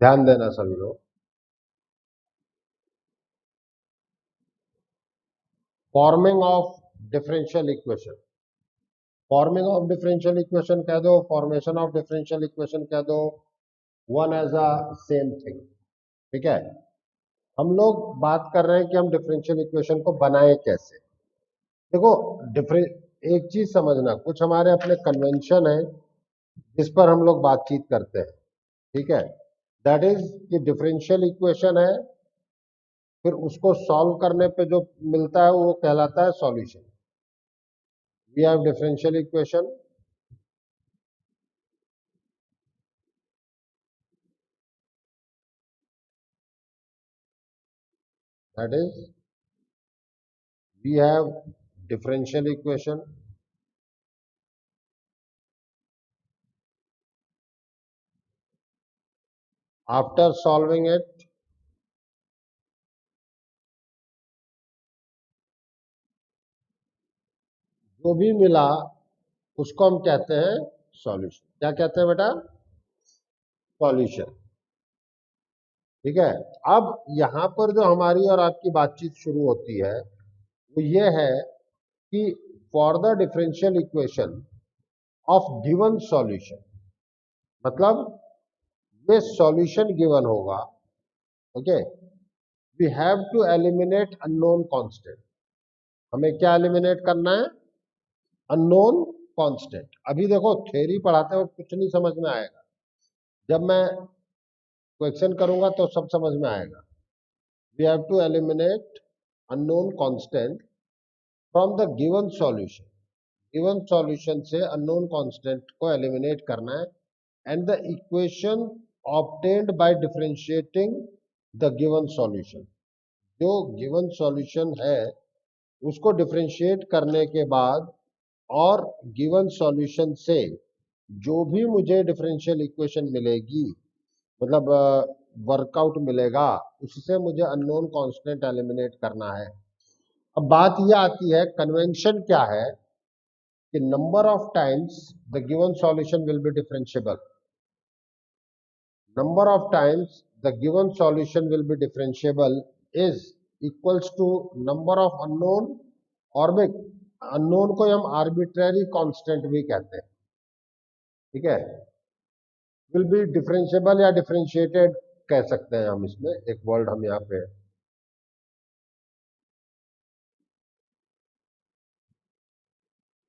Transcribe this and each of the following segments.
ध्यान देना सभी लोग। Forming of differential equation, forming of differential equation कह दो, फॉर्मेशन ऑफ डिफरेंशियल इक्वेशन कह दो, one as a same thing. ठीक है, हम लोग बात कर रहे हैं कि हम डिफरेंशियल इक्वेशन को बनाएं कैसे। देखो, डिफरेंट एक चीज समझना, कुछ हमारे अपने कन्वेंशन है जिस पर हम लोग बातचीत करते हैं। ठीक है, दैट इज कि डिफरेंशियल इक्वेशन है, फिर उसको सॉल्व करने पे जो मिलता है वो कहलाता है solution. We have differential equation, that is we have differential equation. After solving it, जो भी मिला उसको हम कहते हैं सॉल्यूशन। क्या कहते हैं बेटा? सॉल्यूशन। ठीक है, अब यहां पर जो हमारी और आपकी बातचीत शुरू होती है वो ये है कि for the differential equation of given solution, मतलब ये सॉल्यूशन गिवन होगा। Okay, we have to eliminate unknown constant. हमें क्या एलिमिनेट करना है? Unknown constant. अभी देखो, थ्योरी पढ़ाते वक्त कुछ नहीं समझ में आएगा, जब मैं क्वेश्चन करूंगा तो सब समझ में आएगा। We have to eliminate unknown constant from the given solution. Given solution से अननोन कांस्टेंट को एलिमिनेट करना है, and the equation obtained by differentiating the given solution. जो गिवन सॉल्यूशन है उसको डिफरेंशिएट करने के बाद और गिवन सॉल्यूशन से जो भी मुझे डिफरेंशियल इक्वेशन मिलेगी, मतलब वर्कआउट मिलेगा, उससे मुझे अननोन कांस्टेंट एलिमिनेट करना है। अब बात यह आती है, कन्वेंशन क्या है कि number of times the given solution will be differentiable. number of times the given solution will be differentiable is equals to number of unknown, और भी अननोन को हम आर्बिट्ररी कांस्टेंट भी कहते हैं। ठीक है, विल बी डिफरेंशिएबल या डिफरेंशिएटेड कह सकते हैं हम, इसमें एक वर्ड हम यहाँ पे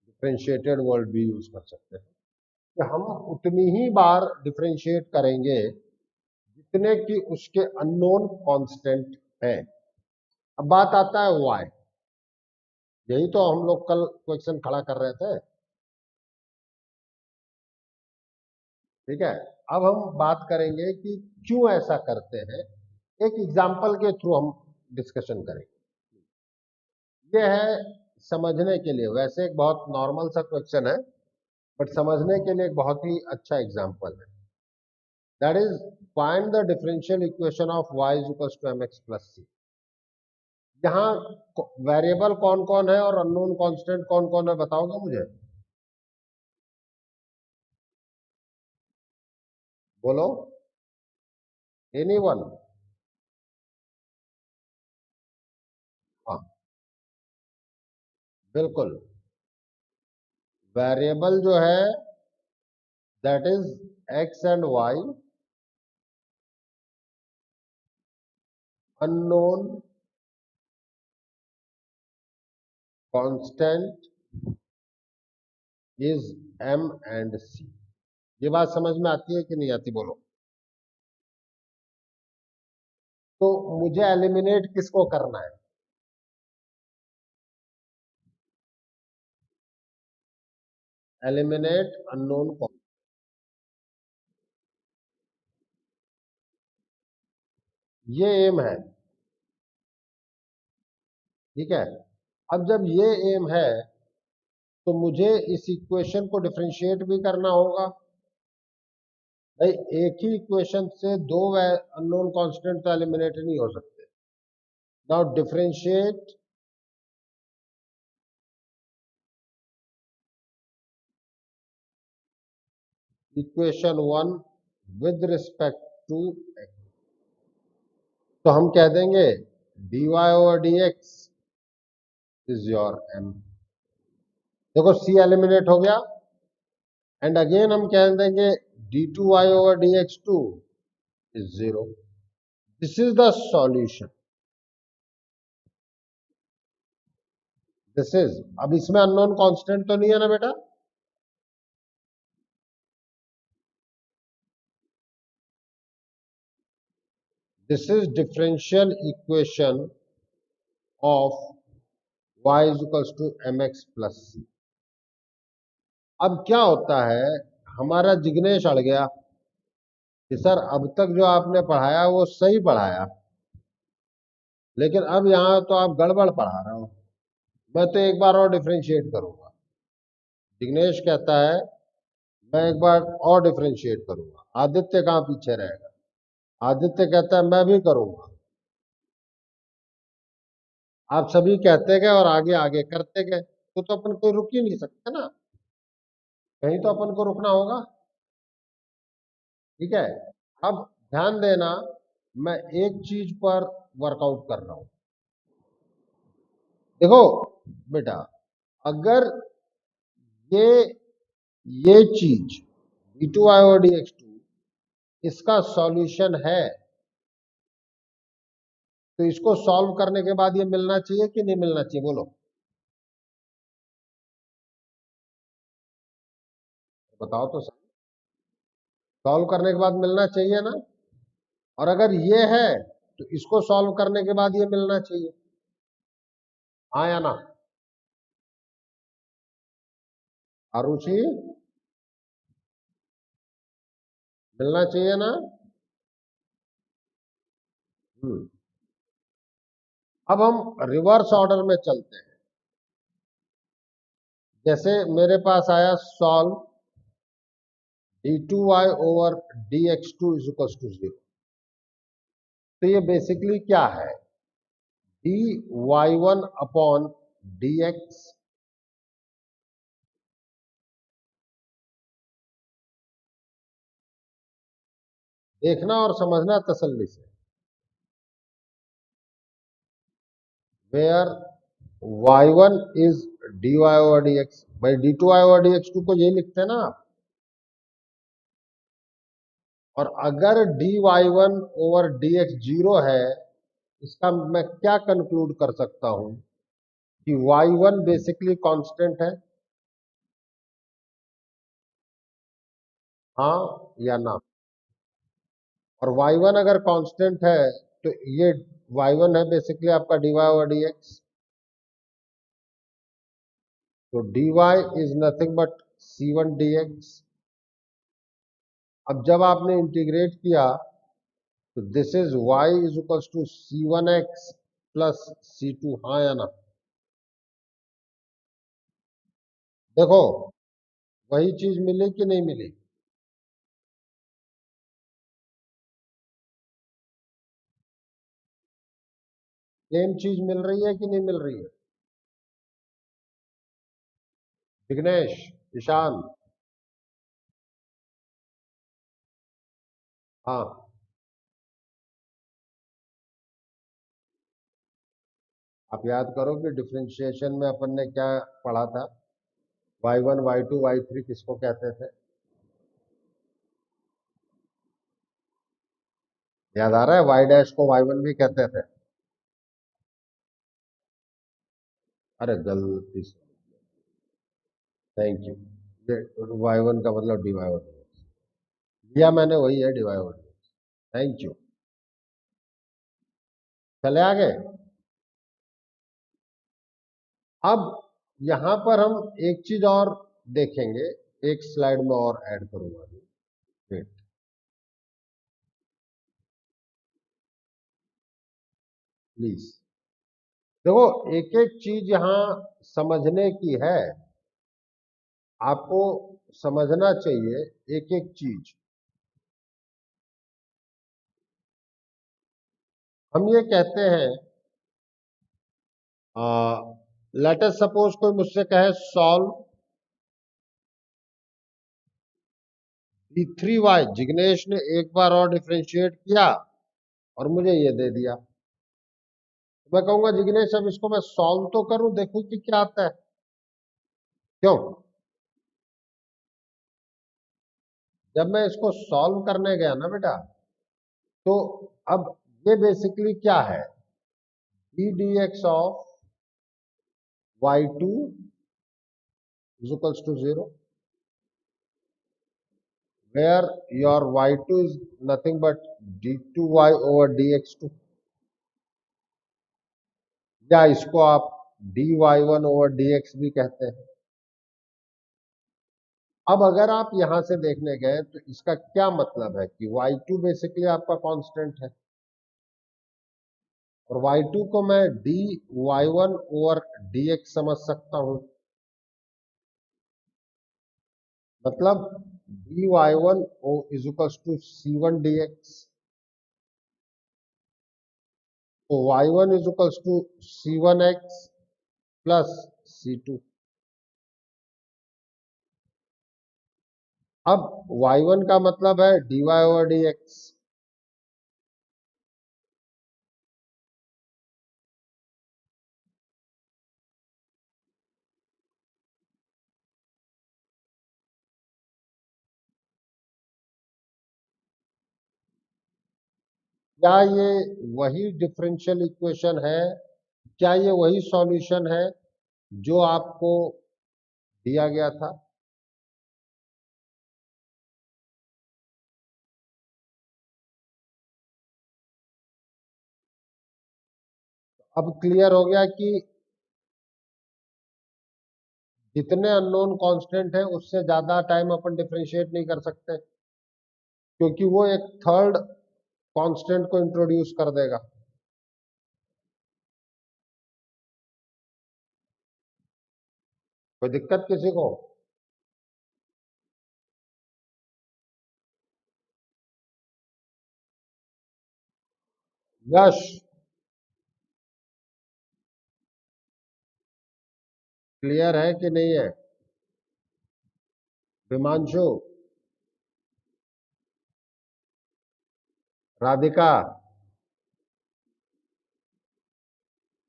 डिफरेंशिएटेड वर्ड भी यूज कर सकते हैं कि हम उतनी ही बार डिफरेंशिएट करेंगे जितने कि उसके अननोन कांस्टेंट है। अब बात आता है वाई, यही तो हम लोग कल क्वेश्चन खड़ा कर रहे थे। ठीक है, अब हम बात करेंगे कि क्यों ऐसा करते हैं, एक एग्जाम्पल के थ्रू हम डिस्कशन करेंगे। ये है समझने के लिए, वैसे एक बहुत नॉर्मल सा क्वेश्चन है, बट समझने के लिए एक बहुत ही अच्छा एग्जाम्पल है। That is, find the differential equation of y is equal to mx plus c. यहाँ वेरिएबल कौन कौन है और अननोन कांस्टेंट कौन कौन है, बताओगे मुझे? बोलो, एनीवन? हाँ, बिल्कुल। वेरिएबल जो है that is x and y, unknown constant is m and c। ये बात समझ में आती है कि नहीं आती, बोलो? तो मुझे एलिमिनेट किसको करना है? एलिमिनेट अननोन को। ये एम है। ठीक है, अब जब ये एम है तो मुझे इस इक्वेशन को डिफरेंशिएट भी करना होगा। भाई, एक ही इक्वेशन से दो अननोन कांस्टेंट तो एलिमिनेट नहीं हो सकते। Now differentiate equation one with respect to x, तो हम कह देंगे dy over dx is your m। देखो c एलिमिनेट हो गया, एंड अगेन हम कह देंगे d2y over dx2 is 0। This is the solution. This is, अब इसमें अननोन कांस्टेंट तो नहीं है ना बेटा? This is differential equation of y is equals to mx plus c। अब क्या होता है, हमारा जिग्नेश अड़ गया कि सर अब तक जो आपने पढ़ाया वो सही पढ़ाया, लेकिन अब यहां तो आप गड़बड़ पढ़ा रहे हो, मैं तो एक बार और डिफरेंशिएट करूंगा। जिग्नेश कहता है मैं एक बार और डिफरेंशिएट करूंगा। आदित्य कहां पीछे रहेगा? आदित्य कहता है मैं भी करूंगा। आप सभी कहते गए और आगे आगे करते गए, तो अपन कोई रुक ही नहीं सकते ना, कहीं तो अपन को रुकना होगा। ठीक है, अब ध्यान देना, मैं एक चीज पर वर्कआउट कर रहा हूं। देखो बेटा, अगर ये ये चीज d2y और dx2 इसका सॉल्यूशन है, तो इसको सॉल्व करने के बाद ये मिलना चाहिए कि नहीं मिलना चाहिए? बोलो, बताओ तो सही। सॉल्व करने के बाद मिलना चाहिए ना? और अगर ये है तो इसको सॉल्व करने के बाद ये मिलना चाहिए, हाँ या ना? आरुचि, मिलना चाहिए ना? हम्म। अब हम रिवर्स ऑर्डर में चलते हैं। जैसे मेरे पास आया solve d2y over dx2 is equal to 0, तो ये बेसिकली क्या है? dy1 अपॉन dx देखना और समझना तसल्ली से, where y1 is dy over dx। भाई d2y ओवर dx2 को यही लिखते हैं ना आप। और अगर dy1 ओवर dx 0 है, इसका मैं क्या कंक्लूड कर सकता हूं कि y1 बेसिकली कांस्टेंट है, हाँ या ना? और y1 अगर कांस्टेंट है तो ये y1 है बेसिकली आपका dy ओवर dx, तो dy is nothing but c1 dx। अब जब आपने इंटीग्रेट किया तो this is y is equal to c1x plus c2, हाँ या ना? देखो वही चीज मिली कि नहीं मिली? सेम चीज मिल रही है कि नहीं मिल रही है? विघ्नेश, ईशान, हाँ। आप याद करो कि डिफरेंशिएशन में अपन ने क्या पढ़ा था? y1 y2 y3 किसको कहते थे? याद आ रहा है? y डैश को y1 भी कहते थे। अरे गलती से, थैंक यू। ये y1 का मतलब dy ओवर dx दिया मैंने, वही है dy over dx। Thank you. चले आगे। अब यहां पर हम एक चीज और देखेंगे, एक स्लाइड में और ऐड करूंगा अभी, वेट, प्लीज। देखो एक एक चीज यहां समझने की है, आपको समझना चाहिए एक एक चीज। हम ये कहते हैं, लेट अस सपोज कोई मुझसे कहे सॉल्व d3y जिग्नेश ने एक बार और डिफरेंशिएट किया और मुझे ये दे दिया। मैं कहूंगा जिग्नेश अब इसको मैं सॉल्व तो करूं, देखूं कि क्या आता है। क्यों? जब मैं इसको सॉल्व करने गया ना बेटा, तो अब ये बेसिकली क्या है, d dx of y2 is equals to 0, where your y2 is nothing but d2y over dx2, या इसको आप dy1 over dx भी कहते हैं। अब अगर आप यहां से देखने गए तो इसका क्या मतलब है कि y2 बेसिकली आपका कांस्टेंट है, और y2 को मैं dy1 ओवर dx समझ सकता हूं। मतलब dy1 is equal to c1 dx, तो y1 is equal to c1x plus c2। अब y1 का मतलब है dy ओवर dx, क्या ये वही डिफरेंशियल इक्वेशन है, क्या ये वही सॉल्यूशन है जो आपको दिया गया था? अब क्लियर हो गया कि जितने अननोन कांस्टेंट है उससे ज्यादा टाइम अपन डिफरेंशिएट नहीं कर सकते, क्योंकि वो एक थर्ड कांस्टेंट को इंट्रोड्यूस कर देगा। कोई दिक्कत किसी को? यश, क्लियर है कि नहीं है? हिमांशु, राधिका,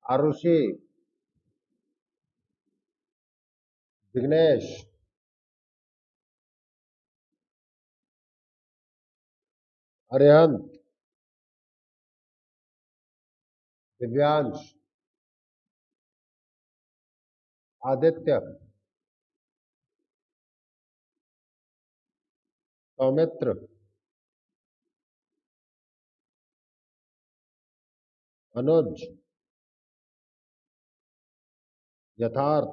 आरुषि, विघ्नेश, अरिहंत, दिव्यांश, आदित्य, सौमित्र, अनुज, यथार्थ,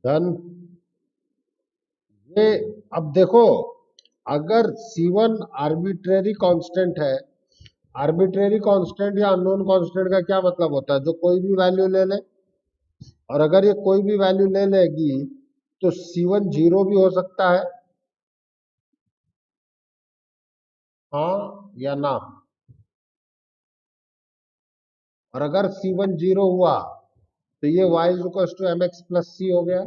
धन। ये अब देखो, अगर C1 आर्बिट्रेरी कांस्टेंट है, आर्बिट्रेरी कांस्टेंट या अननोन कांस्टेंट का क्या मतलब होता है, जो कोई भी वैल्यू ले ले, और अगर ये कोई भी वैल्यू ले लेगी तो C1 जीरो भी हो सकता है, हाँ या ना? और अगर C1 जीरो हुआ तो ये y equal to mx plus c हो गया।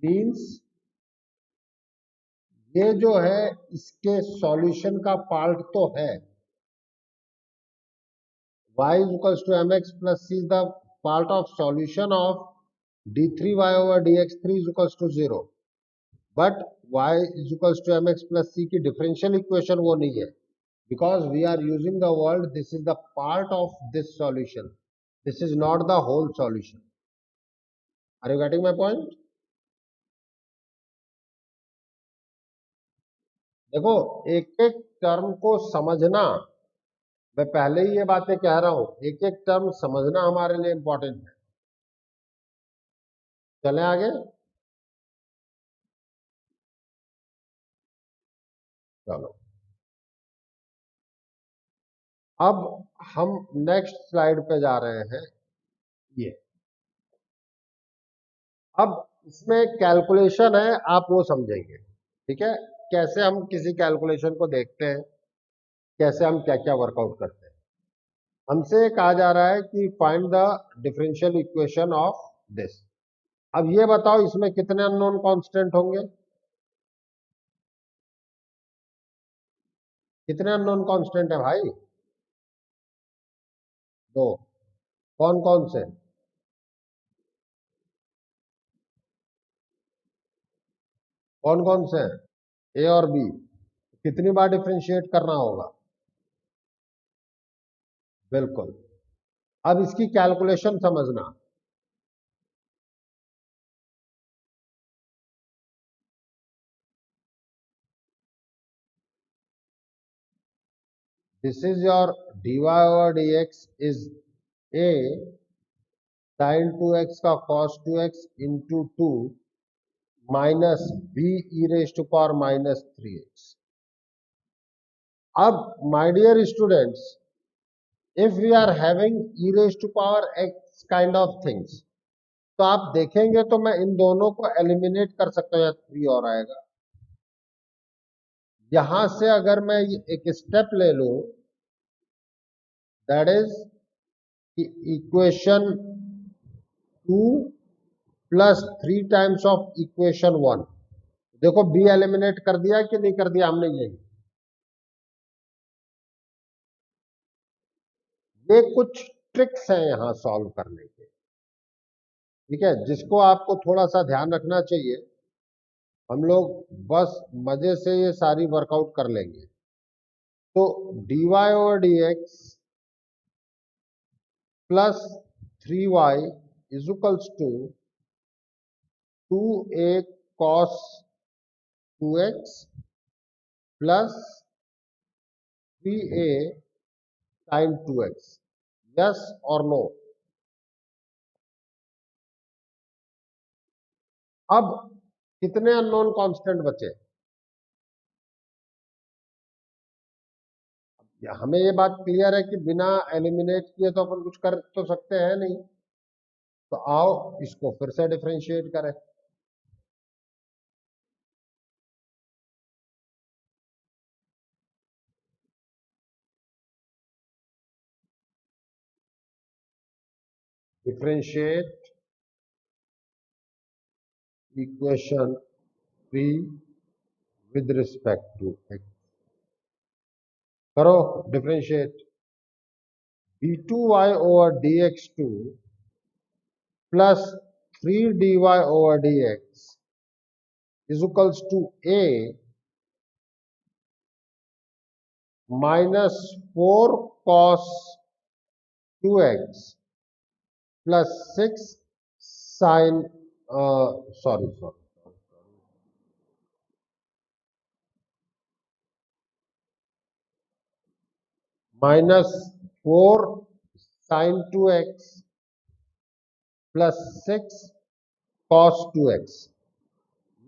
मीन्स ये जो है इसके सॉल्यूशन का पार्ट तो है, y equal to mx plus c is the part of solution of d3y over dx3 is equals to 0, but y is equals to mx plus c की डिफरेंशियल इक्वेशन वो नहीं है, because we are using the word this is the part of this solution, this is not the whole solution. Are you getting my point? देखो, एक एक term को समझना, मैं पहले ही ये बातें कह रहा हूं, एक एक टर्म समझना हमारे लिए इंपॉर्टेंट है। चलें आगे। चलो, अब हम नेक्स्ट स्लाइड पे जा रहे हैं। ये अब इसमें कैलकुलेशन है, आप वो समझेंगे, ठीक है? कैसे हम किसी कैलकुलेशन को देखते हैं, कैसे हम क्या क्या वर्कआउट करते हैं। हमसे कहा जा रहा है कि find the differential equation of this. अब ये बताओ इसमें कितने अननोन कांस्टेंट होंगे? कितने अननोन कांस्टेंट है भाई? दो। कौन कौन से? कौन कौन से हैं? ए और बी। कितनी बार डिफरेंशिएट करना होगा? बिल्कुल। अब इसकी कैलकुलेशन समझना। This is your dy over dx is a sin 2x का cos 2x into 2 minus b e raise to power minus 3x। अब my dear students, if we are having e raise to power x kind of things, तो आप देखेंगे तो मैं इन दोनों को eliminate कर सकता हूं, या 3 और आएगा। यहां से अगर मैं एक स्टेप ले लूं, that is equation 2 plus 3 times of equation 1। देखो बी एलिमिनेट कर दिया कि नहीं कर दिया हमने? ये कुछ ट्रिक्स हैं यहां सॉल्व करने के, ठीक है, जिसको आपको थोड़ा सा ध्यान रखना चाहिए। हम लोग बस मजे से ये सारी वर्कआउट कर लेंगे। तो dy over dx plus 3y is equals to 2a cos 2x plus 3a sin 2x। Yes और नो? अब कितने अननोन कांस्टेंट बचे? हमें ये बात क्लियर है कि बिना एलिमिनेट किए तो अपन कुछ कर तो सकते हैं नहीं। तो आओ इसको फिर से डिफरेंशिएट करें। Differentiate equation 3 with respect to x। करो differentiate. d2y over dx2 plus 3dy over dx is equals to a minus 4 cos 2x plus 6 sin sorry minus 4 sin 2x plus 6 cos 2x।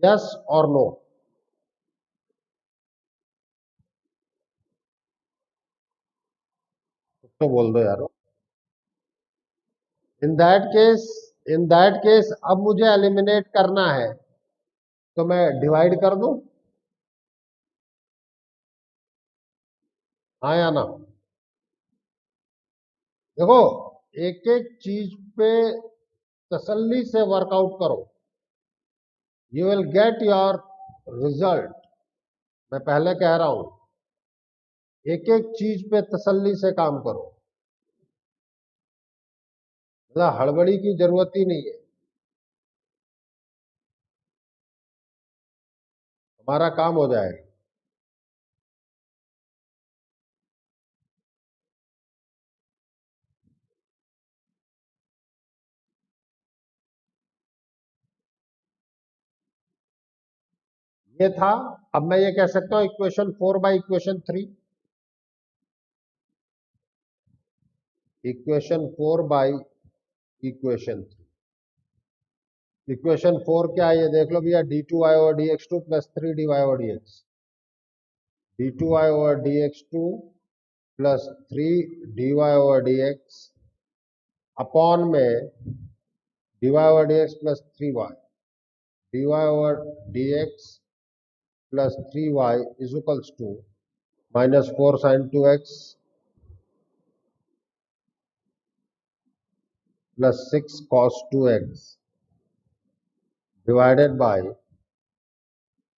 Yes और no? तो बोल दो यारो। In that case अब मुझे eliminate करना है, तो मैं डिवाइड कर दूं? हाँ या ना? देखो, एक एक चीज पे तसल्ली से वर्कआउट करो, you will get your result. मैं पहले कह रहा हूं, एक एक चीज पे तसल्ली से काम करो, मतलब हड़बड़ी की जरूरत ही नहीं है। हमारा काम हो जाएगा। ये था। अब मैं ये कह सकता हूं equation 4 by equation 3। Equation 4 by equation 3। Equation 4 क्या है ये देख लो भैया। d2y over dx2 plus 3dy over dx। d2y over dx2 plus 3dy over dx upon में dy over dx plus 3y। dy over dx plus 3y is equals to minus 4 sin 2x plus 6 cos 2x divided by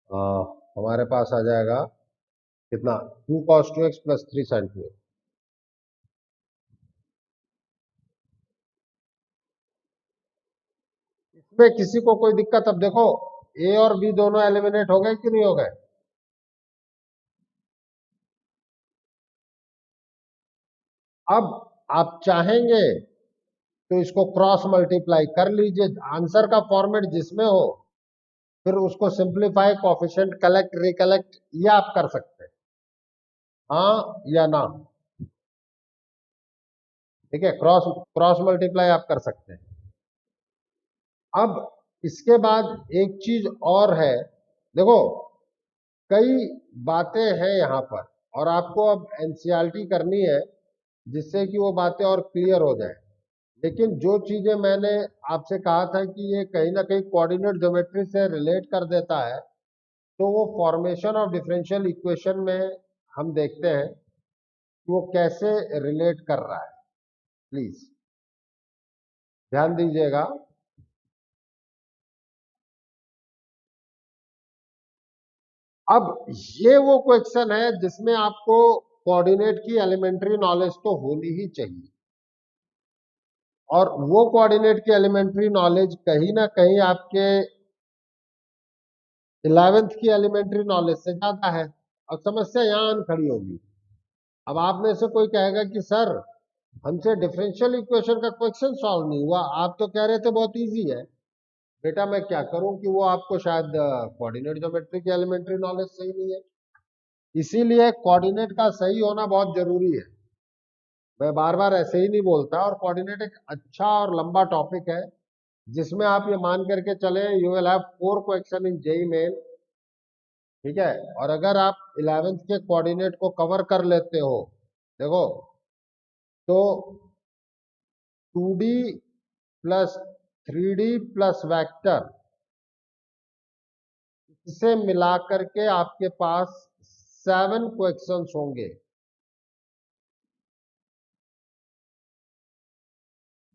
हमारे पास आ जाएगा कितना 2 cos 2x plus 3 sin 2x। इसमें किसी को कोई दिक्कत? अब देखो ए और बी दोनों एलिमिनेट हो गए कि नहीं हो गए? अब आप चाहेंगे तो इसको क्रॉस मल्टीप्लाई कर लीजिए, आंसर का फॉर्मेट जिसमें हो, फिर उसको सिंप्लीफाई, कोफिशिएंट कलेक्ट, रिकलेक्ट, ये आप कर सकते हैं, हाँ या ना। ठीक है, क्रॉस क्रॉस मल्टीप्लाई आप कर सकते हैं। अब इसके बाद एक चीज और है, देखो कई बातें हैं यहां पर, और आपको अब एनसीईआरटी करनी है जिससे कि वो बातें और क्लियर हो जाए। लेकिन जो चीजें मैंने आपसे कहा था कि ये कहीं ना कहीं कोऑर्डिनेट ज्योमेट्री से रिलेट कर देता है, तो वो फॉर्मेशन ऑफ डिफरेंशियल इक्वेशन में हम देखते हैं कि वो कैसे रिलेट कर रहा है। प्लीज ध्यान दीजिएगा। अब ये वो क्वेश्चन है जिसमें आपको कोऑर्डिनेट की एलिमेंट्री नॉलेज तो होनी ही चाहिए, और वो कोऑर्डिनेट की एलिमेंट्री नॉलेज कहीं ना कहीं आपके 11th की एलिमेंट्री नॉलेज से ज्यादा है। अब समस्या यहाँ आन खड़ी होगी। अब आप में से कोई कहेगा कि सर हमसे डिफरेंशियल इक्वेशन का क्वेश्चन सॉल्व नहीं हुआ, आप तो कह रहे थे बहुत इजी है। बेटा मैं क्या करूं कि वो आपको शायद कोऑर्डिनेट ज्योमेट्री की एलिमेंट्री नॉलेज सही नहीं है। इसीलिए कोऑर्डिनेट का सही होना बहुत जरूरी है। मैं बार बार ऐसे ही नहीं बोलता, और कोऑर्डिनेट एक अच्छा और लंबा टॉपिक है जिसमें आप ये मान करके चले you will have 4 question in JEE Main. ठीक है, और अगर आप 11th के कोऑर्डिनेट को कवर कर लेते हो, देखो तो 2D plus 3D plus vector, इसे मिलाकर के आपके पास 7 क्वेश्चंस होंगे।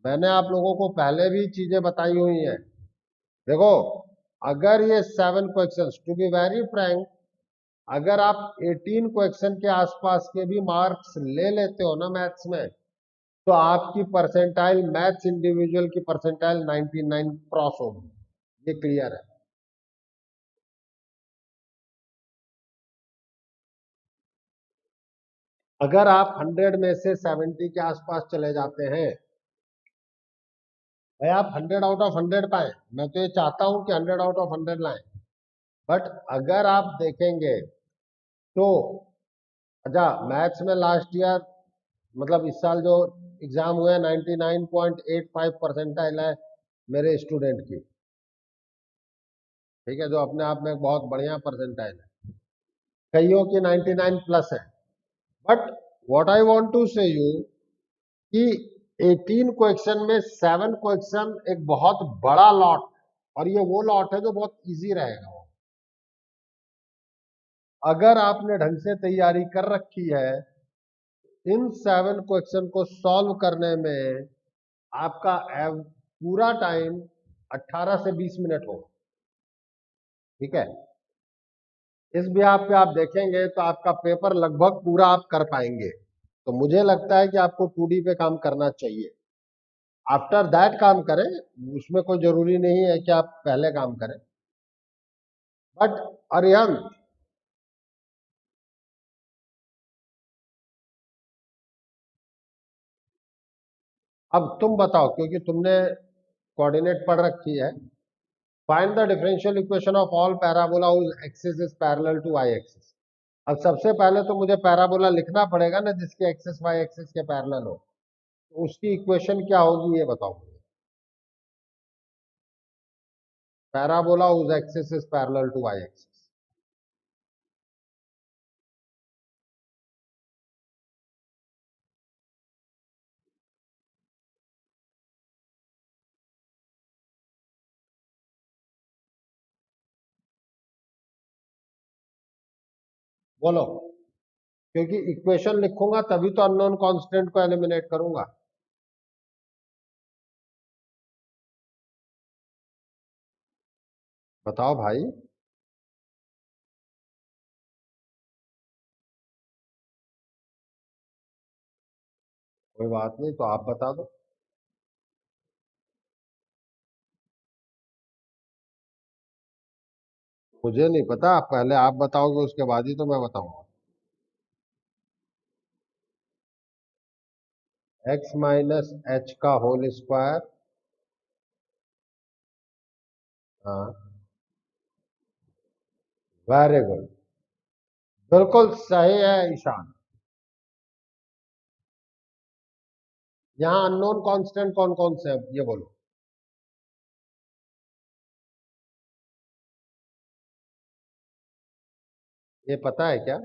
मैंने आप लोगों को पहले भी चीजें बताई हुई हैं। देखो अगर ये 7 questions, to be very frank, अगर आप 18 क्वेश्चन के आसपास के भी मार्क्स ले लेते हो ना मैथ्स में, तो आपकी परसेंटाइल, मैथ्स इंडिविजुअल की परसेंटाइल 99 क्रॉस होगी, ये क्लियर है। अगर आप 100 में से 70 के आसपास चले जाते हैं, भाई आप 100 आउट ऑफ 100 पाए, मैं तो ये चाहता हूं कि 100 आउट ऑफ 100 लाएं। बट अगर आप देखेंगे तो अच्छा, मैथ्स में लास्ट ईयर, मतलब इस साल जो एग्जाम हुए 99.85 परसेंटाइल है मेरे स्टूडेंट की। ठीक है, जो अपने आप में एक बहुत बढ़िया परसेंटाइल है। कईयों की 99 प्लस है। But what I want to say you कि 18 क्वेश्चन में 7 क्वेश्चन एक बहुत बड़ा लॉट, और ये वो लॉट है जो बहुत इजी रहेगा। अगर आपने ढंग से तैयारी कर रखी है, इन 7 क्वेश्चन को सॉल्व करने में आपका पूरा टाइम 18 से 20 मिनट होगा। ठीक है, इस बिहाफ पे आप देखेंगे तो आपका पेपर लगभग पूरा आप कर पाएंगे। तो मुझे लगता है कि आपको 2D पे काम करना चाहिए। आफ्टर दैट काम करें, उसमें कोई जरूरी नहीं है कि आप पहले काम करें। बट अरिहंत, अब तुम बताओ, क्योंकि तुमने कोऑर्डिनेट पढ़ रखी है। Find the differential equation of all parabola whose axis is parallel to y axis. अब सबसे पहले तो मुझे पैराबोला लिखना पड़ेगा ना जिसके एक्सिस वाई एक्सिस के पैरेलल हो, तो उसकी इक्वेशन क्या होगी ये बताओ मुझे। Parabola whose axis is parallel to y axis. बोलो, क्योंकि इक्वेशन लिखूंगा तभी तो अननोन कांस्टेंट को एलिमिनेट करूंगा। बताओ भाई। कोई बात नहीं, तो आप बता दो। मुझे नहीं पता, पहले आप बताओगे उसके बाद ही तो मैं बताऊंगा। एक्स माइनस एच का होल स्क्वायर। हाँ, वेरी गुड। बिल्कुल सही है ईशान। यहाँ अननोन कांस्टेंट कौन कौन से हैं ये बोलो। ये पता है क्या?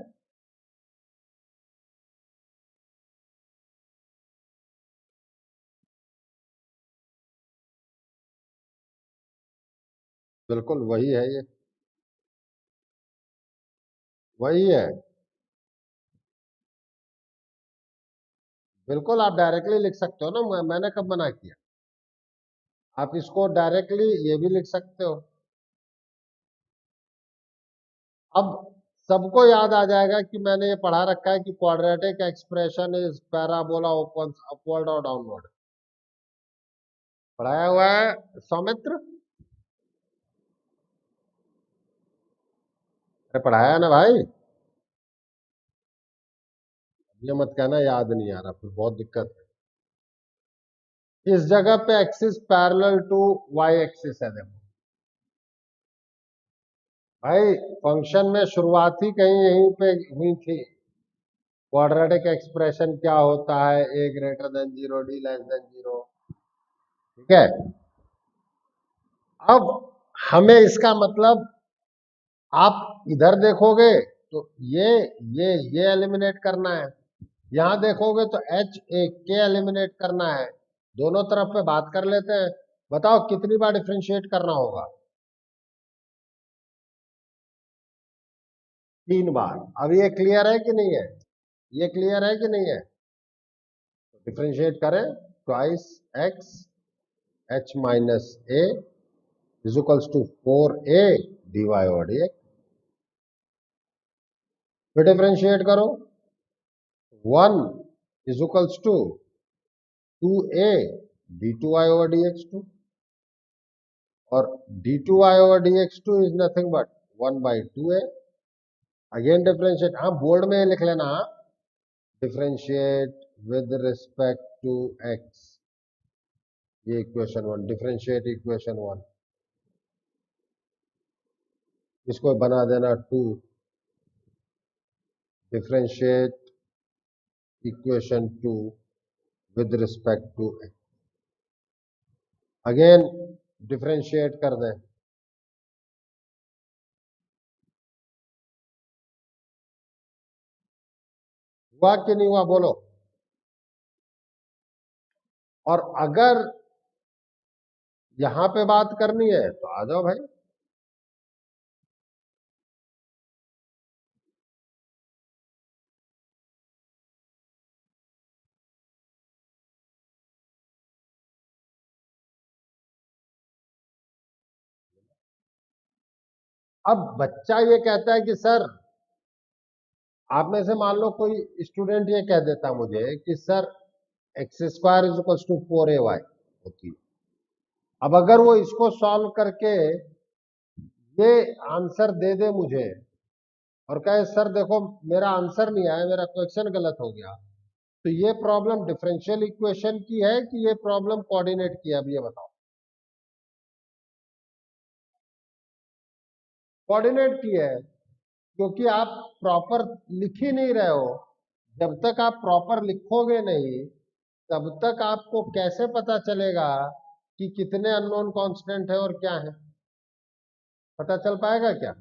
बिल्कुल वही है ये। वही है। बिल्कुल, आप डायरेक्टली लिख सकते हो ना, मैंने कब मना किया। आप इसको डायरेक्टली ये भी लिख सकते हो। अब सबको याद आ जाएगा कि मैंने ये पढ़ा रखा है कि quadratic expression is parabola open upward और डाउनवर्ड। पढ़ाया हुआ है सौमित्र। अरे पढ़ाया ना भाई। ये मत कहना याद नहीं आ रहा, फिर बहुत दिक्कत है। इस जगह पे axis parallel to y axis है, देखो भाई। फंक्शन में शुरुआत ही कहीं यहीं पे हुई थी। क्वाड्रेटिक एक्सप्रेशन क्या होता है, a greater than zero, d less than zero. ठीक है। अब हमें इसका मतलब, आप इधर देखोगे तो ये एलिमिनेट करना है। यहां देखोगे तो एच ए के एलिमिनेट करना है। दोनों तरफ पे बात कर लेते हैं। बताओ कितनी बार डिफ्रेंशिएट करना होगा? 3 बार। अब ये क्लियर है कि नहीं है? ये क्लियर है कि नहीं है? डिफ्रेंशिएट करें। Twice x h minus a is equals to 4a dy over dx। फिर डिफ्रेंशिएट करो। 1 is equals to 2a d2y over dx2। और d2y over dx2 is nothing but 1/2a। Again differentiate, हाँ board में लिख लेना। Differentiate with respect to x. ये equation 1, differentiate equation 1। इसको बना देना 2। Differentiate equation 2 with respect to x. Again differentiate कर दें। हुआ कि नहीं हुआ बोलो। और अगर यहां पे बात करनी है तो आ जाओ भाई। अब बच्चा ये कहता है कि सर, आप में से मान लो कोई स्टूडेंट ये कह देता मुझे कि sir x square is equal to 4ay होती है। अब अगर वो इसको सॉल्व करके ये आंसर दे दे मुझे और कहे सर देखो मेरा आंसर नहीं आया, मेरा क्वेश्चन गलत हो गया, तो ये प्रॉब्लम डिफरेंशियल इक्वेशन की है कि ये प्रॉब्लम कोऑर्डिनेट की है? अब ये बताओ। कोऑर्डिनेट की है, क्योंकि आप प्रॉपर लिख ही नहीं रहे हो। जब तक आप प्रॉपर लिखोगे नहीं, तब तक आपको कैसे पता चलेगा कि कितने अननोन कांस्टेंट है और क्या है? पता चल पाएगा क्या?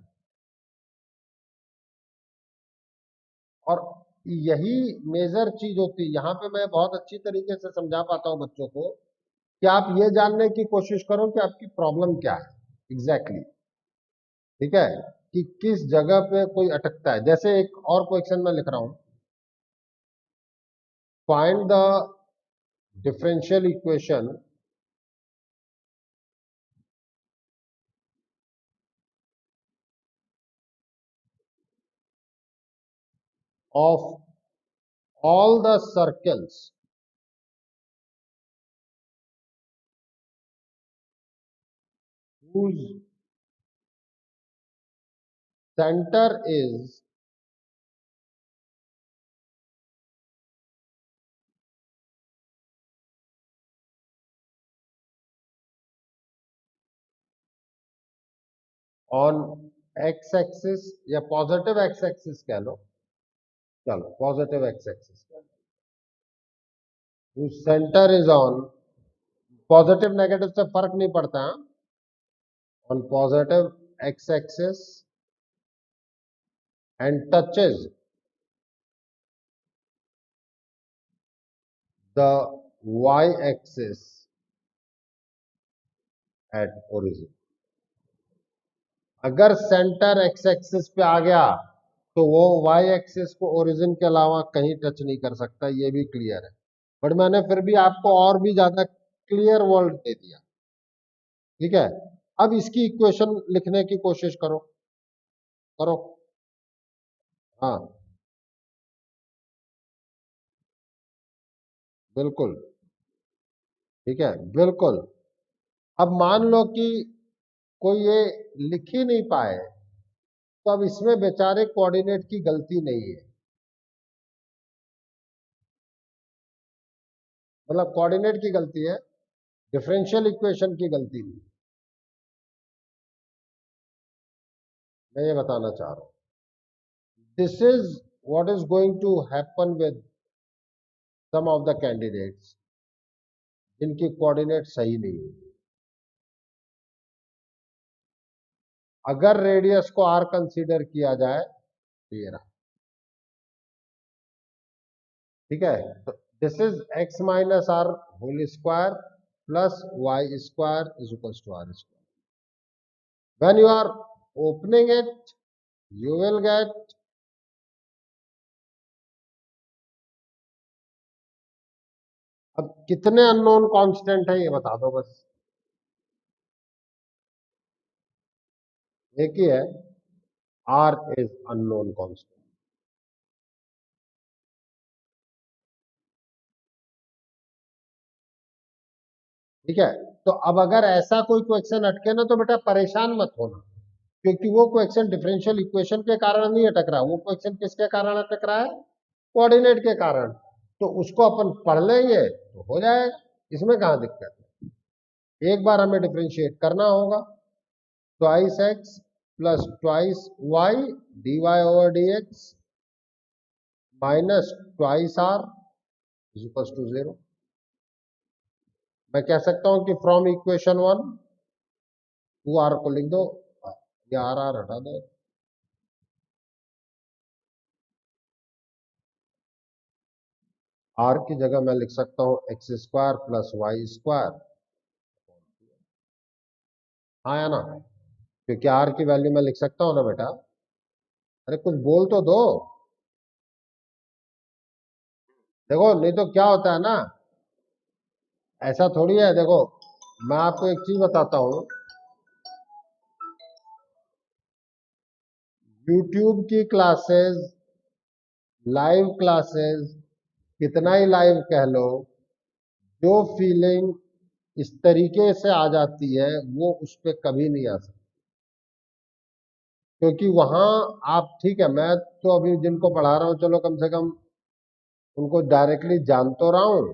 और यही मेजर चीज होती है। यहाँ पे मैं बहुत अच्छी तरीके से समझा पाता हूँ बच्चों को कि आप ये जानने की कोशिश करो कि आपकी प्रॉब्लम क्या है एग्जैक्टली exactly। ठीक है, कि किस जगह पे कोई अटकता है। जैसे एक और क्वेश्चन में लिख रहा हूं, find the differential equation of all the circles whose center is on x axis या पॉजिटिव x axis कह लो, चलो पॉजिटिव x axis कह लो, whose center is on, positive negative से फर्क नहीं पड़ता, on positive x axis and touches the y axis at origin. अगर centre x axis पे आ गया तो वो वाई एक्सिस को ओरिजिन के अलावा कहीं टच नहीं कर सकता, ये भी क्लियर है। बट मैंने फिर भी आपको और भी ज्यादा क्लियर वर्ड दे दिया, ठीक है। अब इसकी इक्वेशन लिखने की कोशिश करो, करो। हाँ बिल्कुल, ठीक है, बिल्कुल। अब मान लो कि कोई ये लिख ही नहीं पाए, तो अब इसमें बेचारे कोऑर्डिनेट की गलती नहीं है, मतलब कोऑर्डिनेट की गलती है, डिफरेंशियल इक्वेशन की गलती नहीं। मैं ये बताना चाह रहा हूं, this is what is going to happen with some of the candidates जिनकी कोऑर्डिनेट सही नहीं है। अगर रेडियस को r कंसीडर किया जाए तो ये रहा, ठीक है। तो this is x minus r whole square plus y square is equal to r square. When you are opening it you will get अब कितने अननोन कांस्टेंट है ये बता दो बस, एक ही है, r इज अननोन कांस्टेंट, ठीक है। तो अब अगर ऐसा कोई क्वेश्चन अटके ना तो बेटा परेशान मत होना, क्योंकि वो क्वेश्चन डिफरेंशियल इक्वेशन के कारण नहीं अटक रहा, वो क्वेश्चन किसके कारण अटक रहा है, कोऑर्डिनेट के कारण। तो उसको अपन पढ़ लेंगे तो हो जाएगा, इसमें कहां दिक्कत है। एक बार हमें डिफरेंशिएट करना होगा, twice x plus twice y d y over d x minus twice r is equal to 0। मैं कह सकता हूं कि फ्रॉम इक्वेशन 1 टू आर को लिख दो, या आर आर हटा दो, आर की जगह मैं लिख सकता हूं x square plus y square, हाँ या ना, क्योंकि आर की वैल्यू मैं लिख सकता हूं ना बेटा। अरे कुछ बोल तो दो, देखो नहीं तो क्या होता है ना, ऐसा थोड़ी है। देखो मैं आपको एक चीज बताता हूं, यूट्यूब की क्लासेस, लाइव क्लासेस, कितना ही लाइव कह लो, जो फीलिंग इस तरीके से आ जाती है वो उस पर कभी नहीं आ सकती, क्योंकि वहां आप, ठीक है, मैं तो अभी जिनको पढ़ा रहा हूं चलो कम से कम उनको डायरेक्टली जान तो रहा हूं,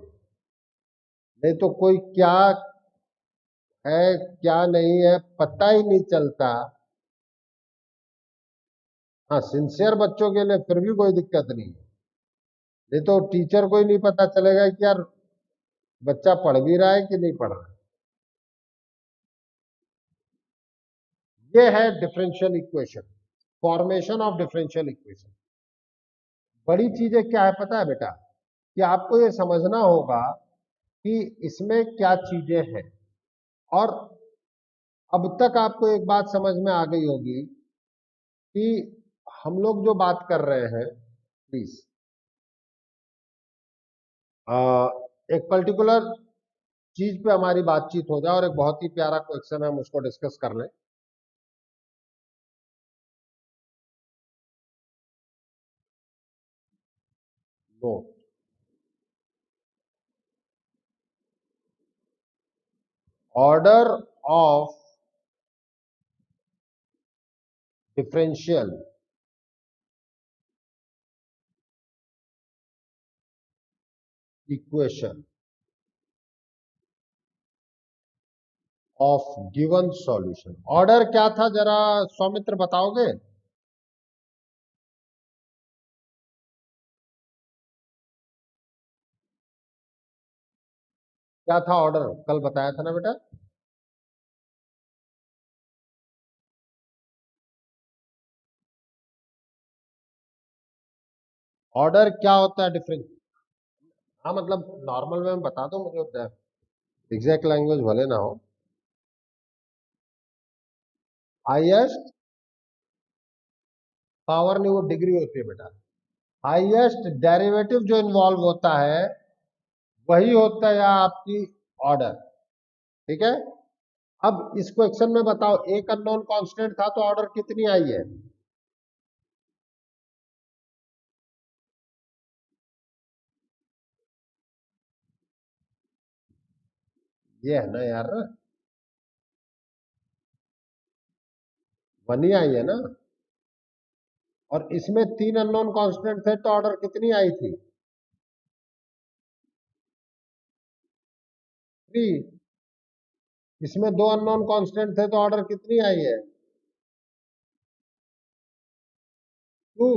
नहीं तो कोई क्या है क्या नहीं है पता ही नहीं चलता। हाँ सिंसियर बच्चों के लिए फिर भी कोई दिक्कत नहीं है, नहीं तो टीचर को ही नहीं पता चलेगा कि यार बच्चा पढ़ भी रहा है कि नहीं पढ़ रहा है। ये है differential equation, formation of differential equation. बड़ी चीजें क्या है पता है बेटा, कि आपको ये समझना होगा कि इसमें क्या चीजें हैं। और अब तक आपको एक बात समझ में आ गई होगी कि हम लोग जो बात कर रहे हैं, प्लीज एक पर्टिकुलर चीज पे हमारी बातचीत हो जाए और एक बहुत ही प्यारा क्वेश्चन है, हम उसको डिस्कस कर लें। Note. Order of differential equation of given solution. Order क्या था जरा सौमित्र बताओगे? क्या था ऑर्डर? कल बताया था ना बेटा। ऑर्डर क्या होता है डिफरेंस? हाँ मतलब नॉर्मल में बता दो मुझे, एग्जैक्ट लैंग्वेज भले ना हो। हाईएस्ट पावर नहीं, वो डिग्री होती है बेटा। हाईएस्ट डेरिवेटिव जो इन्वॉल्व होता है वही होता है आपकी ऑर्डर। ठीक है। अब इस क्वेश्चन में बताओ, एक अननोन कांस्टेंट था तो ऑर्डर कितनी आई है? ये है ना यार, वन ही आई है ना। और इसमें तीन अननोन कांस्टेंट थे तो ऑर्डर कितनी आई थी? थ्री। इसमें दो अननोन कांस्टेंट थे तो ऑर्डर कितनी आई है? टू।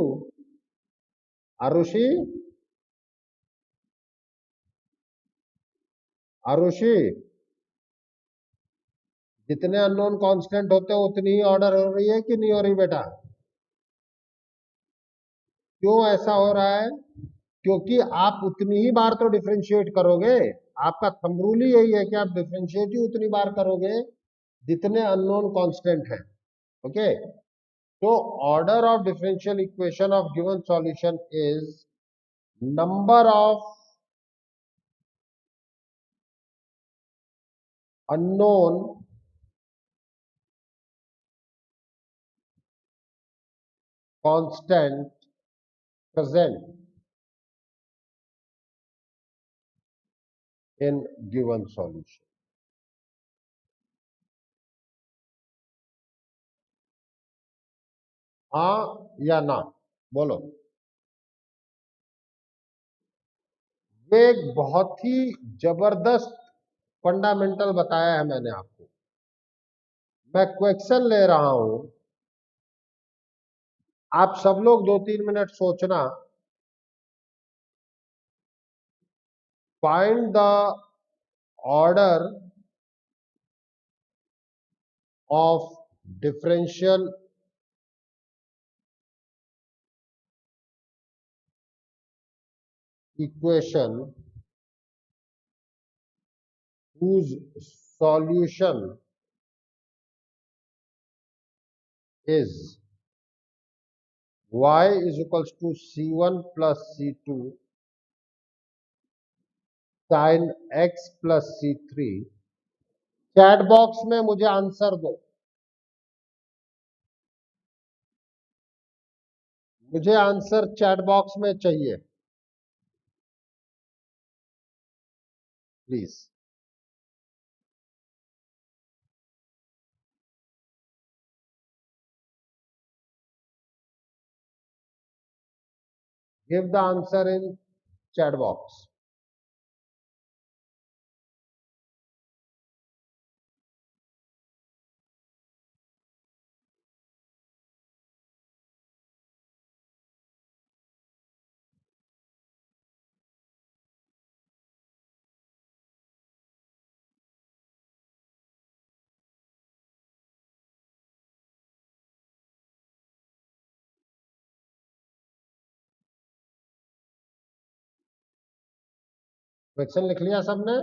आरुषि, आरुषि, जितने अननोन कांस्टेंट होते हैं उतनी ही ऑर्डर हो रही है कि नहीं हो रही बेटा? क्यों ऐसा हो रहा है? क्योंकि आप उतनी ही बार तो डिफरेंशिएट करोगे। आपका थंब रूल ही यही है कि आप डिफरेंशिएट ही उतनी बार करोगे जितने अननोन कांस्टेंट हैं। ओके। तो order of differential equation of given solution is number of unknown constant present in given solution. हाँ या ना बोलो। ये एक बहुत ही जबरदस्त फंडामेंटल बताया है मैंने आपको। मैं क्वेश्चन ले रहा हूं, आप सब लोग 2-3 मिनट सोचना। Find the order of differential equation whose solution is y is equals to c1 plus c2 sin x plus c3। Chat box में मुझे आंसर दो, मुझे आंसर चैट बॉक्स में चाहिए please. Give the answer in chat box. Question लिख लिया सबने?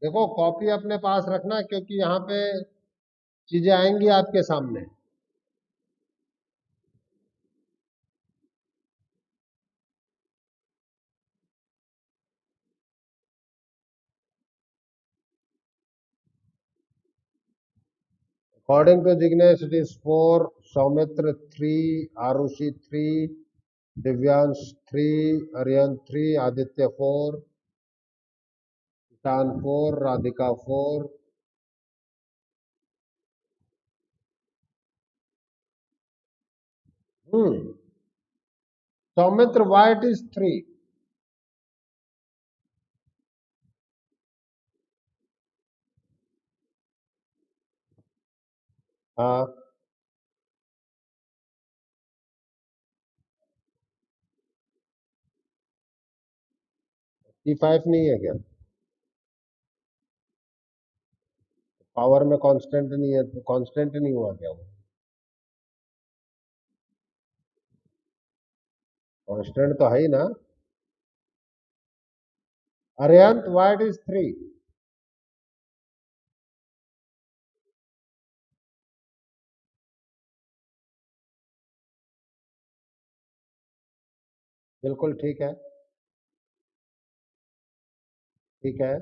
देखो कॉपी अपने पास रखना क्योंकि यहाँ पे चीजें आएंगी आपके सामने। According to Jignesh, it is 4, Saumitra 3, Arushi 3, Divyansh 3, Aryan 3, Aditya 4, Ishan 4, Radhika 4. Saumitra, why it is 3? हाँ, C5 नहीं है क्या? पावर में कांस्टेंट नहीं है तो कांस्टेंट नहीं हुआ क्या वो? कांस्टेंट तो है ही ना. Aryan, why it is 3? बिल्कुल ठीक है. ठीक है.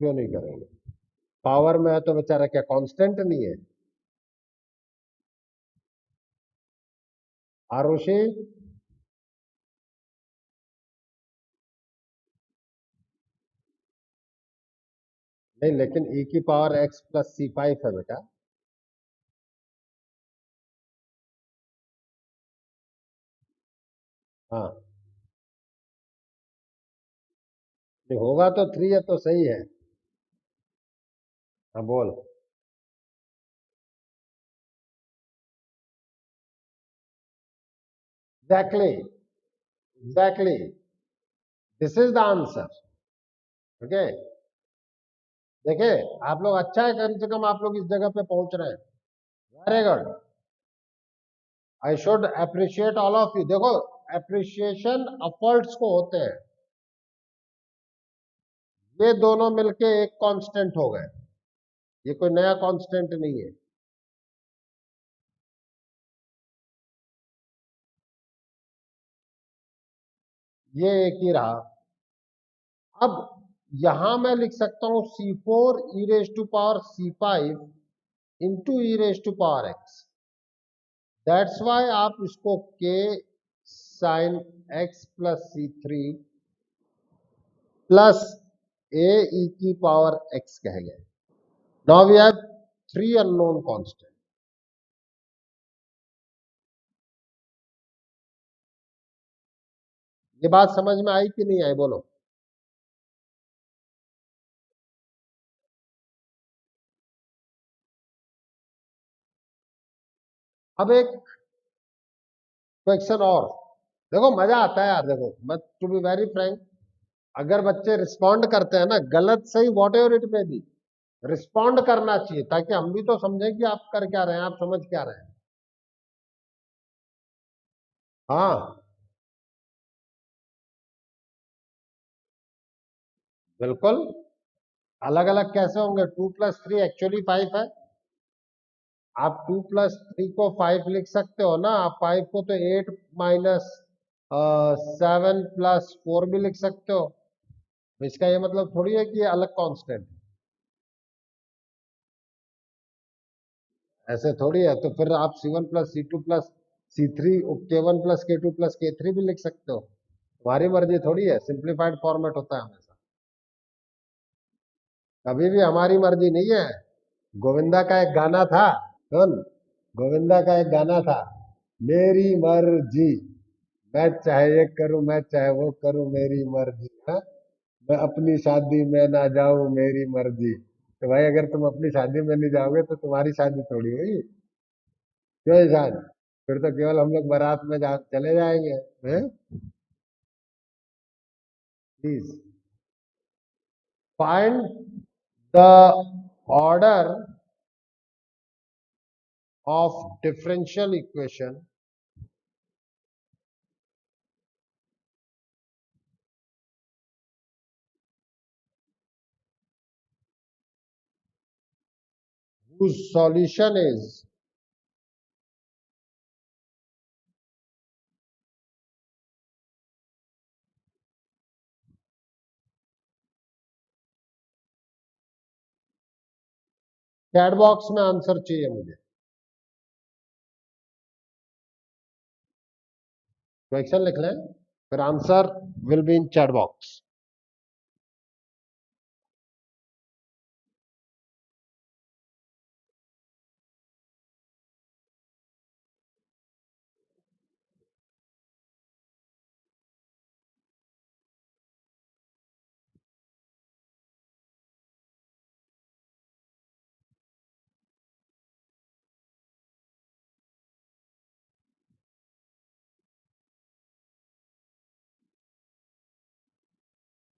क्यों नहीं करेंगे? पावर में है तो बेचारा क्या कांस्टेंट नहीं है? आरुषि, नहीं लेकिन e की पावर x प्लस C5 है बेटा. हाँ, नहीं होगा तो 3 है तो सही है. हाँ बोल. Exactly. Exactly. This is the answer. Okay. देखिए, आप लोग अच्छा है, कम से कम आप लोग इस जगह पे पहुंच रहे हैं. Very good. I should appreciate all of you. देखो, अप्रिशिएशन एफर्ट्स को होते हैं. ये दोनों मिलके एक कांस्टेंट हो गए. ये कोई नया कांस्टेंट नहीं है. ये एक ही रहा. अब यहां मैं लिख सकता हूं C4 e raise to power C5 into e raise to power x. That's why आप इसको k sine x plus C3 plus a e की पावर x कह गए. Now we have 3 unknown constant. ये बात समझ में आई कि नहीं आई बोलो. अब एक क्वेश्चन और. देखो मजा आता है यार. देखो, but to be very frank, अगर बच्चे रिस्पॉन्ड करते हैं ना, गलत सही वॉट एवर इट में भी, रिस्पॉन्ड करना चाहिए ताकि हम भी तो समझें कि आप कर क्या रहे हैं, आप समझ क्या रहे हैं. हाँ, बिल्कुल. अलग अलग कैसे होंगे? 2 + 3 एक्चुअली 5 है. आप 2 + 3 को 5 लिख सकते हो ना. आप 5 को तो 8 माइनस 7 + 4 भी लिख सकते हो. तो इसका ये मतलब थोड़ी है कि ये अलग कांस्टेंट. ऐसे थोड़ी है. तो फिर आप C1 + C2 + C3 K1 + K2 + K3 भी लिख सकते हो. तुम्हारी मर्जी थोड़ी है. सिंप्लीफाइड फॉर्मेट होता है हमेशा. कभी भी हमारी मर्जी नहीं है. गोविंदा का एक गाना था. सुन. गोविंदा का एक गाना था. मेरी मर्जी. मैं चाहे ये करूं, मैं चाहे वो करूं, मेरी मर्जी. हाँ? मैं अपनी शादी में ना जाऊं, मेरी मर्जी. तो भाई अगर तुम अपनी शादी में नहीं जाओगे तो तुम्हारी शादी थोड़ी हुई. क्यों ईशान? फिर तो केवल हम लोग बारात में चले जाएंगे. हैं? Please find the order of differential equation whose solution is chat box में आंसर चाहिए मुझे। क्वेश्चन लिख लें, फिर answer will be in chat box.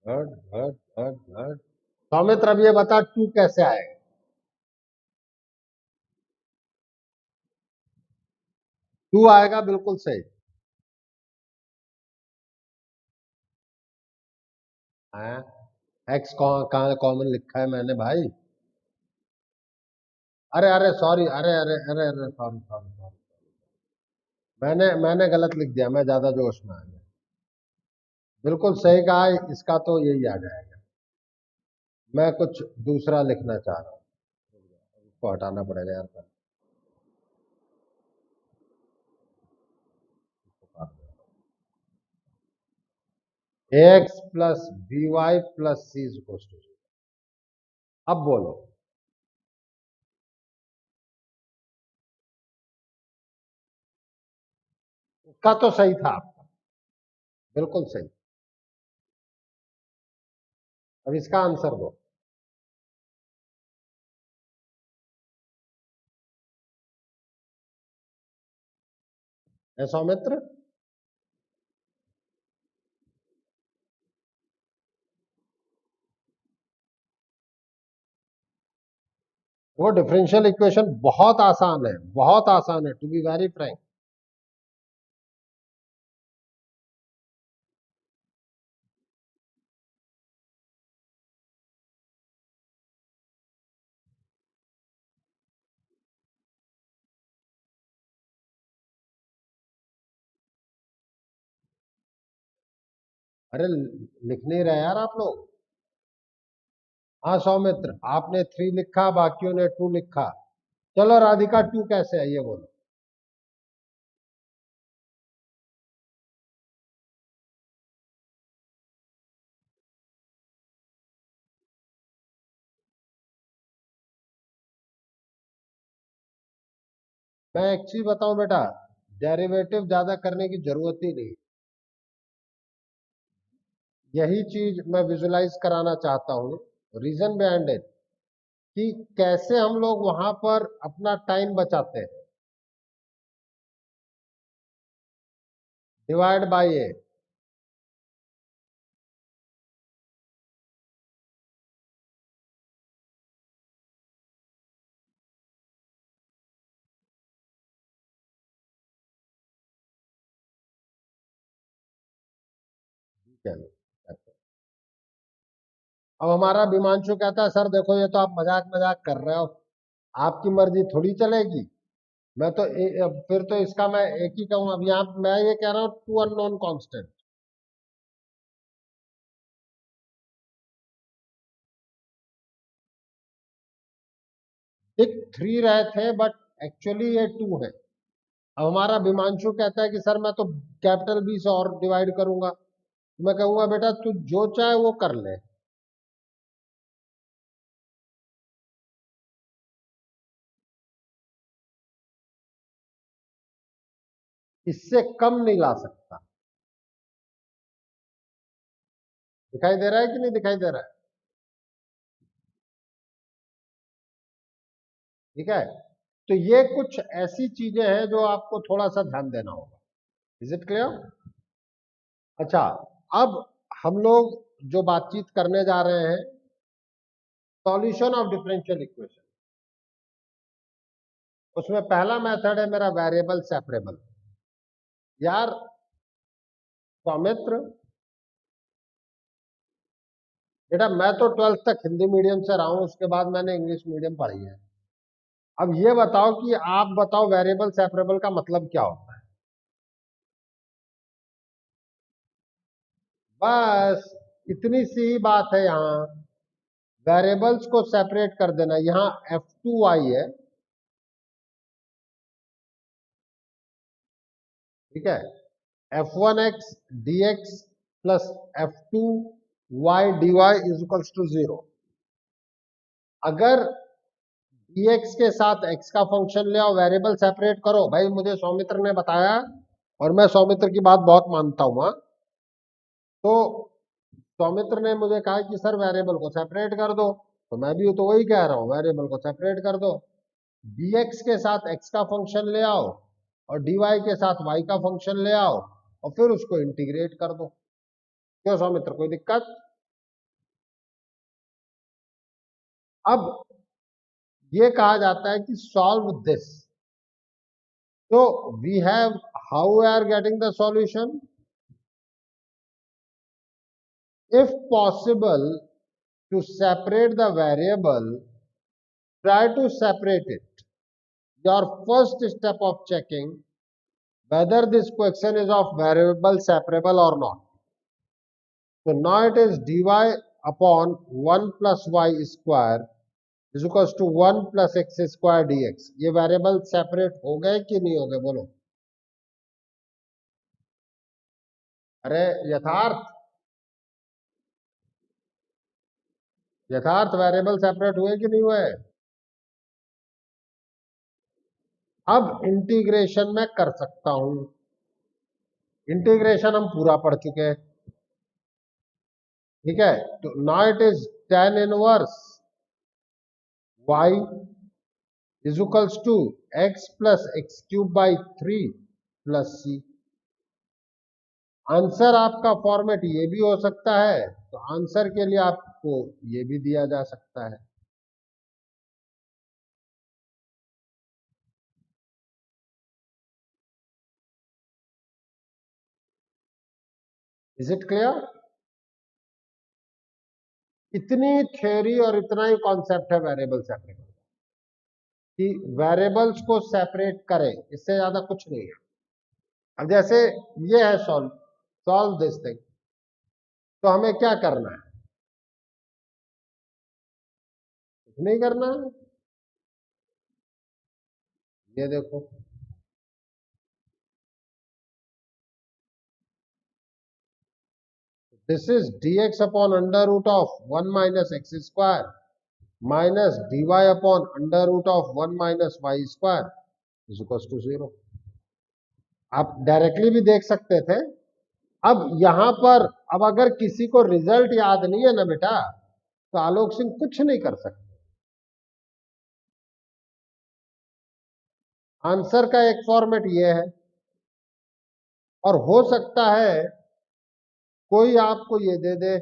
Good good good good. Saumitra अब ये बता टू कैसे आएगा? टू आएगा, बिल्कुल सही। है एक्स कहाँ कॉमन लिखा है मैंने भाई? अरे अरे सॉरी, अरे अरे अरे अरे सॉरी सॉरी सॉरी, मैंने गलत लिख दिया, मैं ज्यादा जोश में आ गया। बिल्कुल सही कहा, इसका तो यही आ जाएगा। मैं कुछ दूसरा लिखना चाह रहा हूँ, इसको हटाना पड़ेगा यार। X plus b y plus c is equal to. अब बोलो। उसका तो सही था आपका, बिल्कुल सही। अब इसका आंसर दो। है सौमित्र? वो डिफरेंशियल इक्वेशन बहुत आसान है, बहुत आसान है, टू बी वेरी फ्रैंक। अरे लिख नहीं रहे यार आप लोग। हाँ सौमित्र, आपने थ्री लिखा, बाकियों ने टू लिखा। चलो राधिका, टू कैसे है ये बोलो। मैं एक चीज बताऊं बेटा, डेरिवेटिव ज्यादा करने की जरूरत ही नहीं। यही चीज मैं विजुलाइज कराना चाहता हूँ, रीजन बिहाइंड इट, कि कैसे हम लोग वहां पर अपना टाइम बचाते हैं। डिवाइड बाय ए। चलो, अब हमारा विमांशु कहता है सर देखो ये तो आप मजाक मजाक कर रहे हो, आपकी मर्जी थोड़ी चलेगी। मैं तो फिर तो इसका मैं एक ही कहूँ, अब यहाँ मैं ये कह रहा हूँ टू अननोन कांस्टेंट। दिख थ्री रहे थे बट एक्चुअली ये टू है। अब हमारा विमांशु कहता है कि सर मैं तो कैपिटल बी से और डिवाइड करूंगा। मैं कहूंगा बेटा तू जो चाहे वो कर ले, इससे कम नहीं ला सकता। दिखाई दे रहा है कि नहीं दिखाई दे रहा है? ठीक है, तो ये कुछ ऐसी चीजें हैं जो आपको थोड़ा सा ध्यान देना होगा। Is it clear? अच्छा, अब हम लोग जो बातचीत करने जा रहे हैं, सॉल्यूशन ऑफ डिफरेंशियल इक्वेशन, उसमें पहला मेथड है मेरा वेरिएबल सेपरेबल। यार सौमित्र, बेटा मैं तो ट्वेल्थ तक हिंदी मीडियम से रहा हूं, उसके बाद मैंने इंग्लिश मीडियम पढ़ी है। अब ये बताओ कि आप बताओ वेरिएबल सेपरेबल का मतलब क्या होता है? बस इतनी सी ही बात है यहाँ। वेरिएबल्स को सेपरेट कर देना। यहां f2y है, ठीक है, f1x dx plus f2y dy is equals to 0। अगर dx के साथ x का फंक्शन ले आओ, वेरिएबल सेपरेट करो। भाई मुझे सौमित्र ने बताया और मैं सौमित्र की बात बहुत मानता हूं। तो सौमित्र ने मुझे कहा कि सर वेरिएबल को सेपरेट कर दो, तो मैं भी तो वही कह रहा हूं, वेरिएबल को सेपरेट कर दो। dx के साथ x का फंक्शन ले आओ और dy के साथ y का फंक्शन ले आओ और फिर उसको इंटीग्रेट कर दो। क्यों सौमित्र, कोई दिक्कत? अब ये कहा जाता है कि सॉल्व दिस। तो we have, how we are getting the solution? If possible to separate the variable, try to separate it. Your first step of checking whether this question is of variable separable or not. So now it is dy upon 1 plus y square is equals to 1 plus x square dx. ये variable separate हो गए कि नहीं हो गए, बोलो? अरे यथार्थ वेरिएबल सेपरेट हुए कि नहीं हुए? अब इंटीग्रेशन मैं कर सकता हूं। इंटीग्रेशन हम पूरा पढ़ चुके हैं, ठीक है। तो now it is tan inverse y is equals to x plus x cube by 3 plus c। Answer आपका फॉर्मेट ये भी हो सकता है, तो आंसर के लिए आपको ये भी दिया जा सकता है। Is it clear? इतनी थ्योरी और इतना ही कॉन्सेप्ट है वेरिएबल सेपरेट कि वेरिएबल्स को सेपरेट करें, इससे ज्यादा कुछ नहीं है। अब जैसे ये है सॉल्व दिस थिंग, तो हमें क्या करना है? कुछ नहीं करना है। ये देखो, this is dx upon under root of 1 minus x square minus dy upon under root of 1 minus y square is equal to 0। आप डायरेक्टली भी देख सकते थे। अब यहां पर, अब अगर किसी को रिजल्ट याद नहीं है ना बेटा, तो आलोक सिंह कुछ नहीं कर सकते। आंसर का एक फॉर्मेट ये है, और हो सकता है कोई आपको ये दे दे,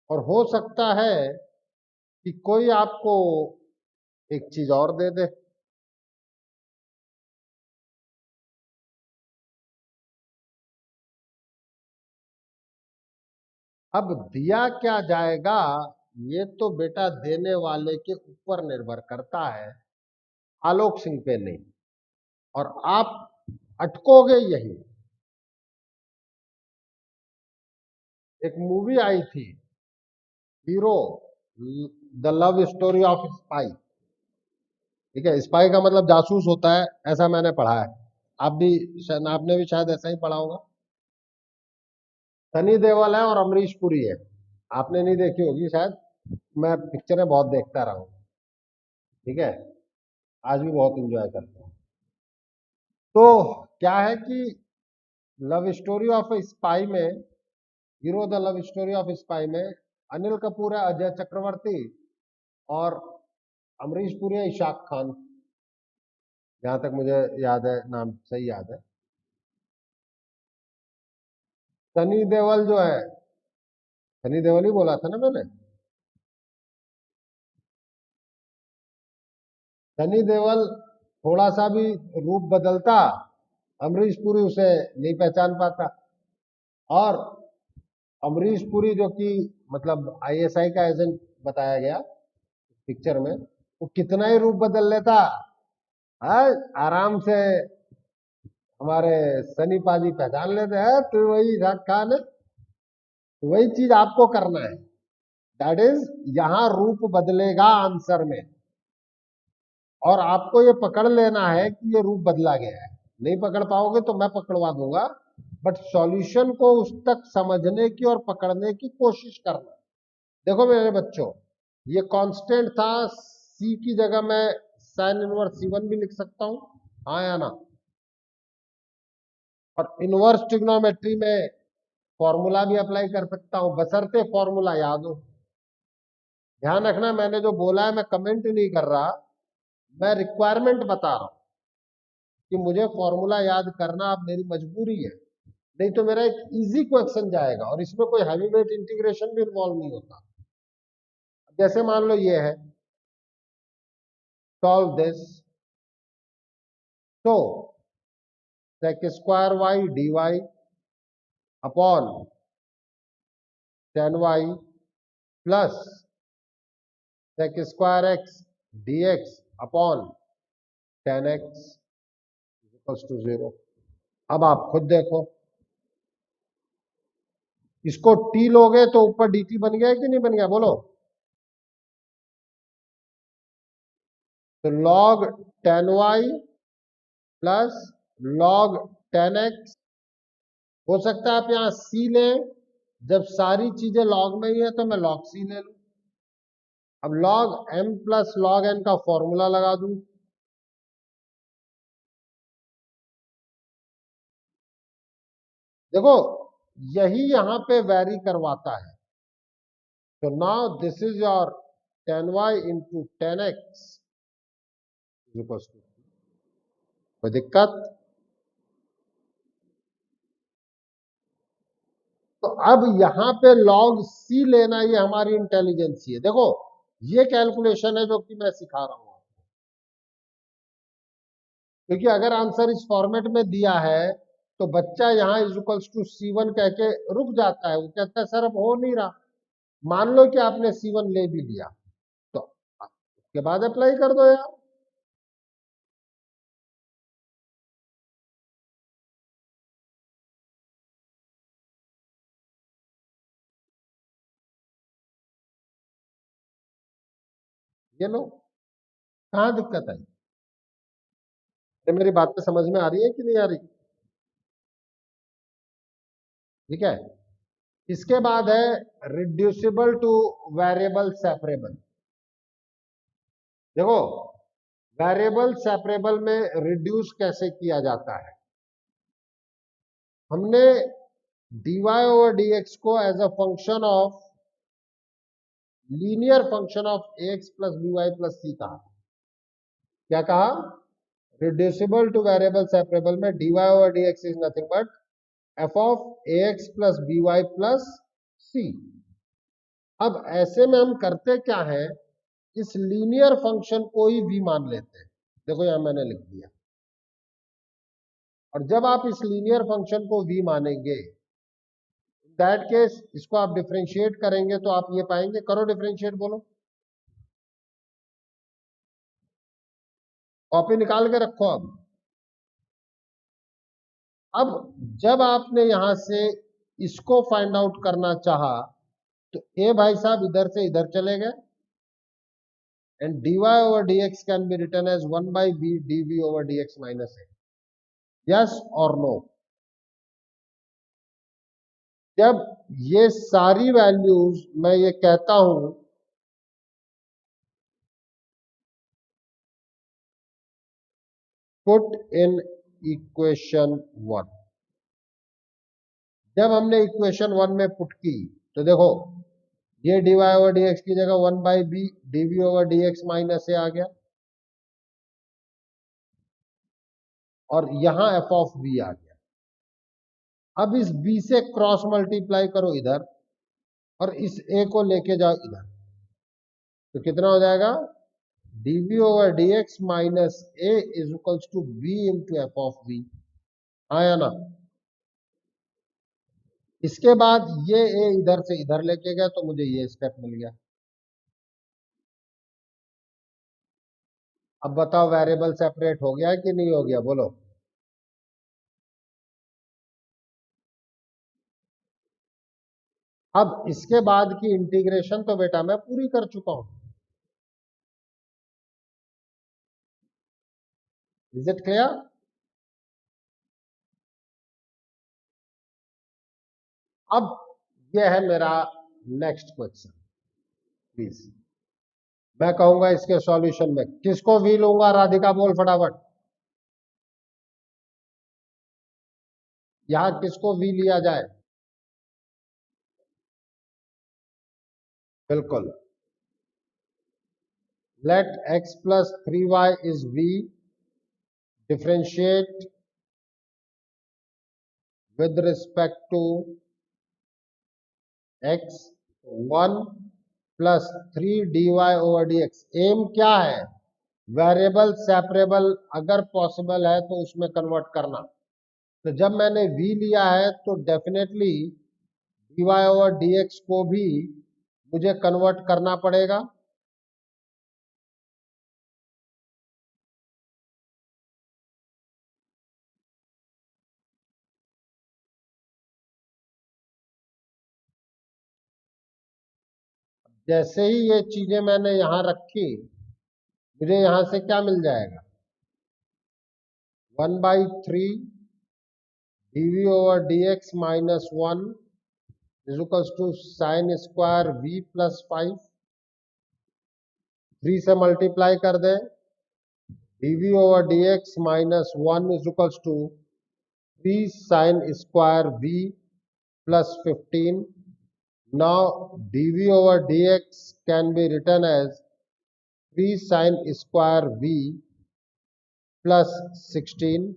और हो सकता है कि कोई आपको एक चीज और दे दे। अब दिया क्या जाएगा, ये तो बेटा देने वाले के ऊपर निर्भर करता है, आलोक सिंह पे नहीं। और आप अटकोगे यही। एक मूवी आई थी, hero, the love story of spy. ठीक है, स्पाई का मतलब जासूस होता है, ऐसा मैंने पढ़ा है। आपने भी शायद ऐसा ही पढ़ा होगा। सनी देओल है और अमरीश पुरी है। आपने नहीं देखी होगी शायद, मैं पिक्चरें बहुत देखता रहा हूं, ठीक है, आज भी बहुत एंजॉय करता हूं। तो क्या है कि लव स्टोरी ऑफ स्पाई में, hero the love story of spy में अनिल कपूर है, अजय चक्रवर्ती, और अमरीश पुरी है, इशाक खान, जहां तक मुझे याद है, नाम सही याद है। सनी देओल जो है, सनी देओल ही बोला था ना मैंने? सनी देओल थोड़ा सा भी रूप बदलता, अमरीश पुरी उसे नहीं पहचान पाता। और अमरीश पुरी जो कि मतलब आईएसआई का एजेंट बताया गया, पिक्चर में, वो कितना ही रूप बदल लेता, हाँ, आराम से हमारे सनी पाजी पहचान लेते हैं तो वही शाहरुख खान है। तो वही चीज आपको करना है, दैट इज यहां रूप बदलेगा आंसर में, और आपको ये पकड़ लेना है कि ये रूप बदला गया है। नहीं पकड़ पाओगे तो मैं पकड़वा दूंगा, बट सॉल्यूशन को उस तक समझने की और पकड़ने की कोशिश करना। देखो मेरे बच्चों, ये कांस्टेंट था, सी की जगह मैं साइन इनवर्स C1 भी लिख सकता हूं, हाँ या ना। और इनवर्स ट्रिग्नोमेट्री में फॉर्मूला भी अप्लाई कर सकता हूं, बशर्ते फॉर्मूला याद हो। ध्यान रखना, मैंने जो बोला है मैं कमेंट नहीं कर रहा, मैं रिक्वायरमेंट बता रहा हूं कि मुझे फॉर्मूला याद करना अब मेरी मजबूरी है, नहीं तो मेरा एक इजी क्वेश्चन जाएगा और इसमें कोई हैवी वेट इंटीग्रेशन भी इन्वॉल्व नहीं होता। जैसे मान लो ये है, सॉल्व दिस, तो sec square y d y upon tan y plus sec square x d x upon tan x equals to 0। अब आप खुद देखो, इसको t लोगे तो ऊपर dt बन गया कि नहीं बन गया, बोलो। तो log tan y plus log tan x, हो सकता है आप यहां c लें, जब सारी चीजें log में ही है तो मैं log c ले लूं। अब log m plus log n का फॉर्मूला लगा दूं, देखो यही यहां पे वैरी करवाता है। तो now this is your tan y into tan x equals to, कोई दिक्कत? तो अब यहां पे log c लेना, ये हमारी इंटेलिजेंसी है। देखो ये कैलकुलेशन है जो कि मैं सिखा रहा हूं, क्योंकि अगर आंसर इस फॉर्मेट में दिया है तो बच्चा यहाँ इज इक्वल्स टू C1 कह के रुक जाता है, वो कहता है सर अब हो नहीं रहा। मान लो कि आपने C1 ले भी लिया, तो उसके बाद अप्लाई कर दो यार। ये लो, कहाँ दिक्कत है? ये मेरी बातें समझ में आ रही है कि नहीं आ रही? ठीक है, इसके बाद है रिड्यूसिबल टू वेरिएबल सेपरेबल। देखो वेरिएबल सेपरेबल में रिड्यूस कैसे किया जाता है, हमने dy ओवर dx को as a function of linear function of ax plus by plus c कहा। क्या कहा? रिड्यूसिबल टू वेरिएबल सेपरेबल में dy over dx is nothing but f of ax plus by plus c। अब ऐसे में हम करते क्या है, इस लीनियर फंक्शन को ही v मान लेते हैं। देखो यहां मैंने लिख दिया, और जब आप इस लीनियर फंक्शन को v मानेंगे, दैट केस इसको आप डिफरेंशिएट करेंगे तो आप ये पाएंगे, करो डिफरेंशिएट, बोलो। कॉपी निकाल के रखो। अब जब आपने यहां से इसको फाइंड आउट करना चाहा, तो ए भाई साहब इधर से इधर चले गए, and dy over dx can be written as 1 by b dv over dx minus a. Yes और नो? जब ये सारी वैल्यूज मैं ये कहता हूं पुट इन इक्वेशन 1, जब हमने इक्वेशन 1 में पुट की, तो देखो ये dy ओवर dx की जगह 1 by b dv over dx minus a आ गया, और यहां f ऑफ b आ गया। अब इस b से क्रॉस मल्टीप्लाई करो इधर, और इस a को लेके जाओ इधर, तो कितना हो जाएगा? dv over dx minus a is equals to b into f of b, हाँ या ना? इसके बाद ये a इधर से इधर लेके गया तो मुझे ये स्टेप मिल गया। अब बताओ वेरिएबल सेपरेट हो गया कि नहीं हो गया, बोलो। अब इसके बाद की इंटीग्रेशन तो बेटा मैं पूरी कर चुका हूं। Is it clear? अब यह है मेरा नेक्स्ट क्वेश्चन, प्लीज। मैं कहूंगा इसके सॉल्यूशन में किसको वी लूंगा, राधिका बोल फटाफट। यहां किसको वी लिया जाए? बिल्कुल। Let x plus 3y is v, differentiate with respect to x 1 plus 3 dy over dx। M क्या है? वेरिएबल सेपरेबल अगर पॉसिबल है तो उसमें कन्वर्ट करना। तो जब मैंने v लिया है तो डेफिनेटली dy ओवर dx को भी मुझे कन्वर्ट करना पड़ेगा। जैसे ही ये चीजें मैंने यहां रखी, मुझे यहां से क्या मिल जाएगा? 1/3 dv over dx minus 1 is equals to sin square v plus 5। 3 से मल्टीप्लाई कर दे, dv over dx minus 1 is equals to 3 sin square v plus 15। Now dv over dx can be written as 3 sin square v plus 16।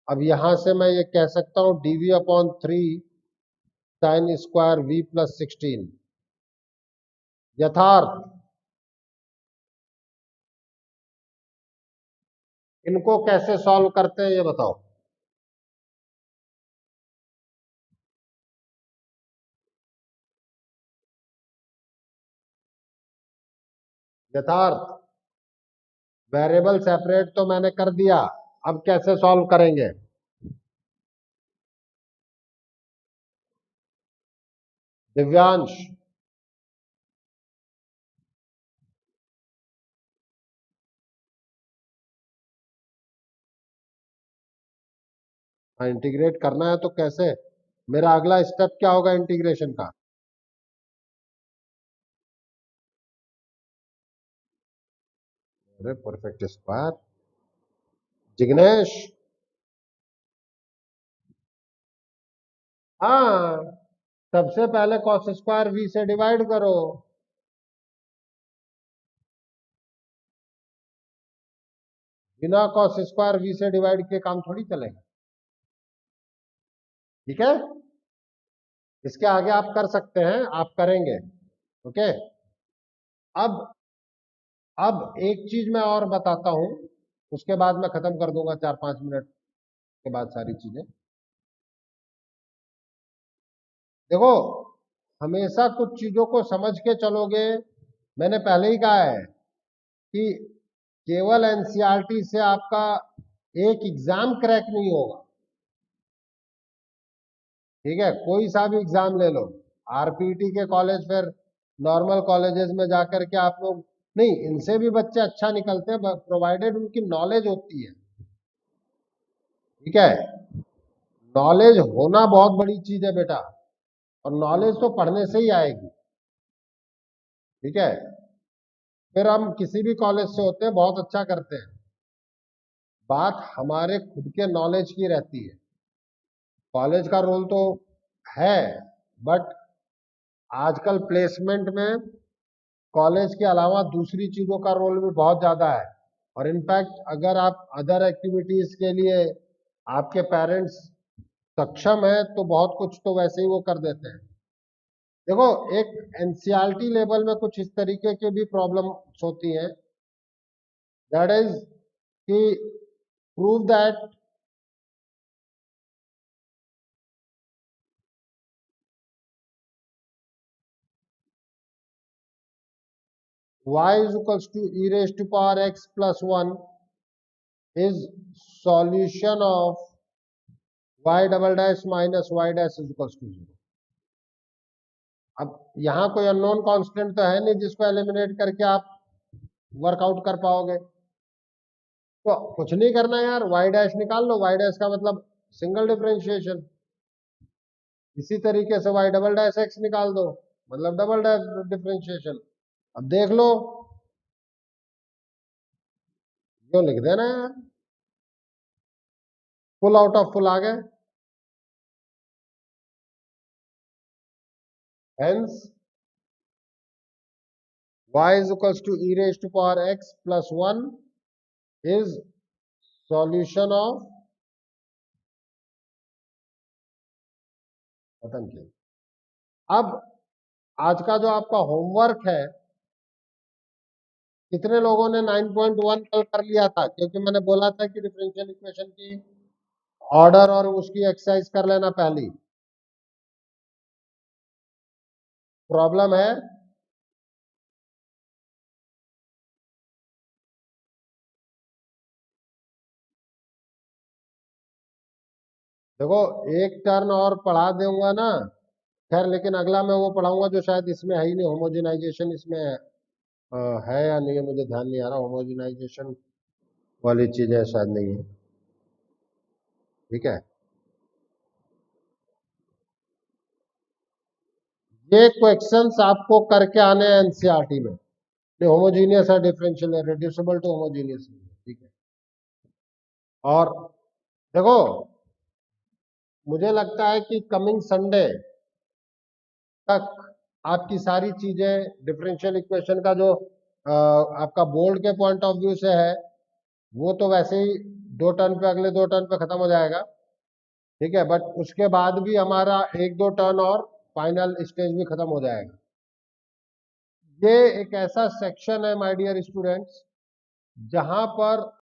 अब यहां से मैं ये कह सकता हूं dv upon 3 sin square v plus 16 यथार्थ। इनको कैसे सॉल्व करते हैं ये बताओ। यथार्थ वेरिएबल सेपरेट तो मैंने कर दिया, अब कैसे सॉल्व करेंगे? दिव्यांश। हाँ, इंटीग्रेट करना है तो कैसे? मेरा अगला स्टेप क्या होगा इंटीग्रेशन का? अरे परफेक्ट स्क्वायर। जिग्नेश। हाँ, सबसे पहले कॉस स्क्वायर वी से डिवाइड करो। बिना कॉस स्क्वायर वी से डिवाइड किए काम थोड़ी चलेगा। ठीक है, इसके आगे आप कर सकते हैं, आप करेंगे। ओके। अब एक चीज मैं और बताता हूं, उसके बाद मैं खत्म कर दूंगा 4-5 मिनट के बाद सारी चीजें। देखो, हमेशा कुछ चीजों को समझ के चलोगे। मैंने पहले ही कहा है कि केवल एनसीईआरटी से आपका एक एग्जाम क्रैक नहीं होगा। ठीक है, कोई सा भी एग्जाम ले लो, आरपीटी के कॉलेज, फिर नॉर्मल कॉलेजेस में जाकर के आप लोग, नहीं, इनसे भी बच्चे अच्छा निकलते हैं प्रोवाइडेड उनकी नॉलेज होती है। ठीक है, नॉलेज होना बहुत बड़ी चीज है बेटा, और नॉलेज तो पढ़ने से ही आएगी। ठीक है, फिर हम किसी भी कॉलेज से होते हैं बहुत अच्छा करते हैं, बात हमारे खुद के नॉलेज की रहती है। कॉलेज का रोल तो है, बट आजकल प्लेसमेंट में कॉलेज के अलावा दूसरी चीजों का रोल भी बहुत ज्यादा है। और इनफैक्ट अगर आप अदर एक्टिविटीज के लिए आपके पेरेंट्स सक्षम है तो बहुत कुछ तो वैसे ही वो कर देते हैं। देखो, एक एनसीईआरटी लेवल में कुछ इस तरीके के भी प्रॉब्लम होती हैं, दैट इज कि prove that y is equals to e raised to power x plus 1 is solution of y double dash minus y dash is equals to 0. अब यहां कोई अननोन कांस्टेंट तो है नहीं जिसको एलिमिनेट करके आप वर्कआउट कर पाओगे, तो कुछ नहीं करना यार, y डैश निकाल लो, y डैश का मतलब सिंगल डिफरेंशिएशन। इसी तरीके से y डबल डैश x निकाल दो, मतलब डबल डैश डिफरेंशिएशन। अब देख लो, क्यों लिख देना यार, फुल आउट ऑफ फुल आ गए। Hence y is equals to e raised to power x plus 1 is solution of, खत्म किया। अब आज का जो आपका होमवर्क है, कितने लोगों ने 9.1 कल कर लिया था? क्योंकि मैंने बोला था कि डिफरेंशियल इक्वेशन की ऑर्डर और उसकी एक्सरसाइज कर लेना पहली। प्रॉब्लम है? देखो, एक टर्न और पढ़ा दूंगा ना, खैर, लेकिन अगला मैं वो पढ़ाऊंगा जो शायद इसमें है ही नहीं, होमोजेनाइजेशन इसमें है या नहीं है मुझे ध्यान नहीं आ रहा, होमोजेनाइजेशन वाली चीज है शायद, नहीं है। ठीक है, ये क्वेश्चंस आपको करके आने हैं एनसीईआरटी में। होमोजीनियस है, डिफरेंशियल है, रिड्यूसिबल टू होमोजीनियस, ठीक है। और देखो, मुझे लगता है कि कमिंग संडे तक आपकी सारी चीजें डिफरेंशियल इक्वेशन का जो आपका बोर्ड के पॉइंट ऑफ व्यू से है, वो तो वैसे ही 2 टर्न पे, अगले 2 टर्न पे खत्म हो जाएगा, ठीक है। बट उसके बाद भी हमारा 1-2 टर्न और फाइनल स्टेज भी खत्म हो जाएगा। ये एक ऐसा सेक्शन है माय डियर स्टूडेंट्स, जहां पर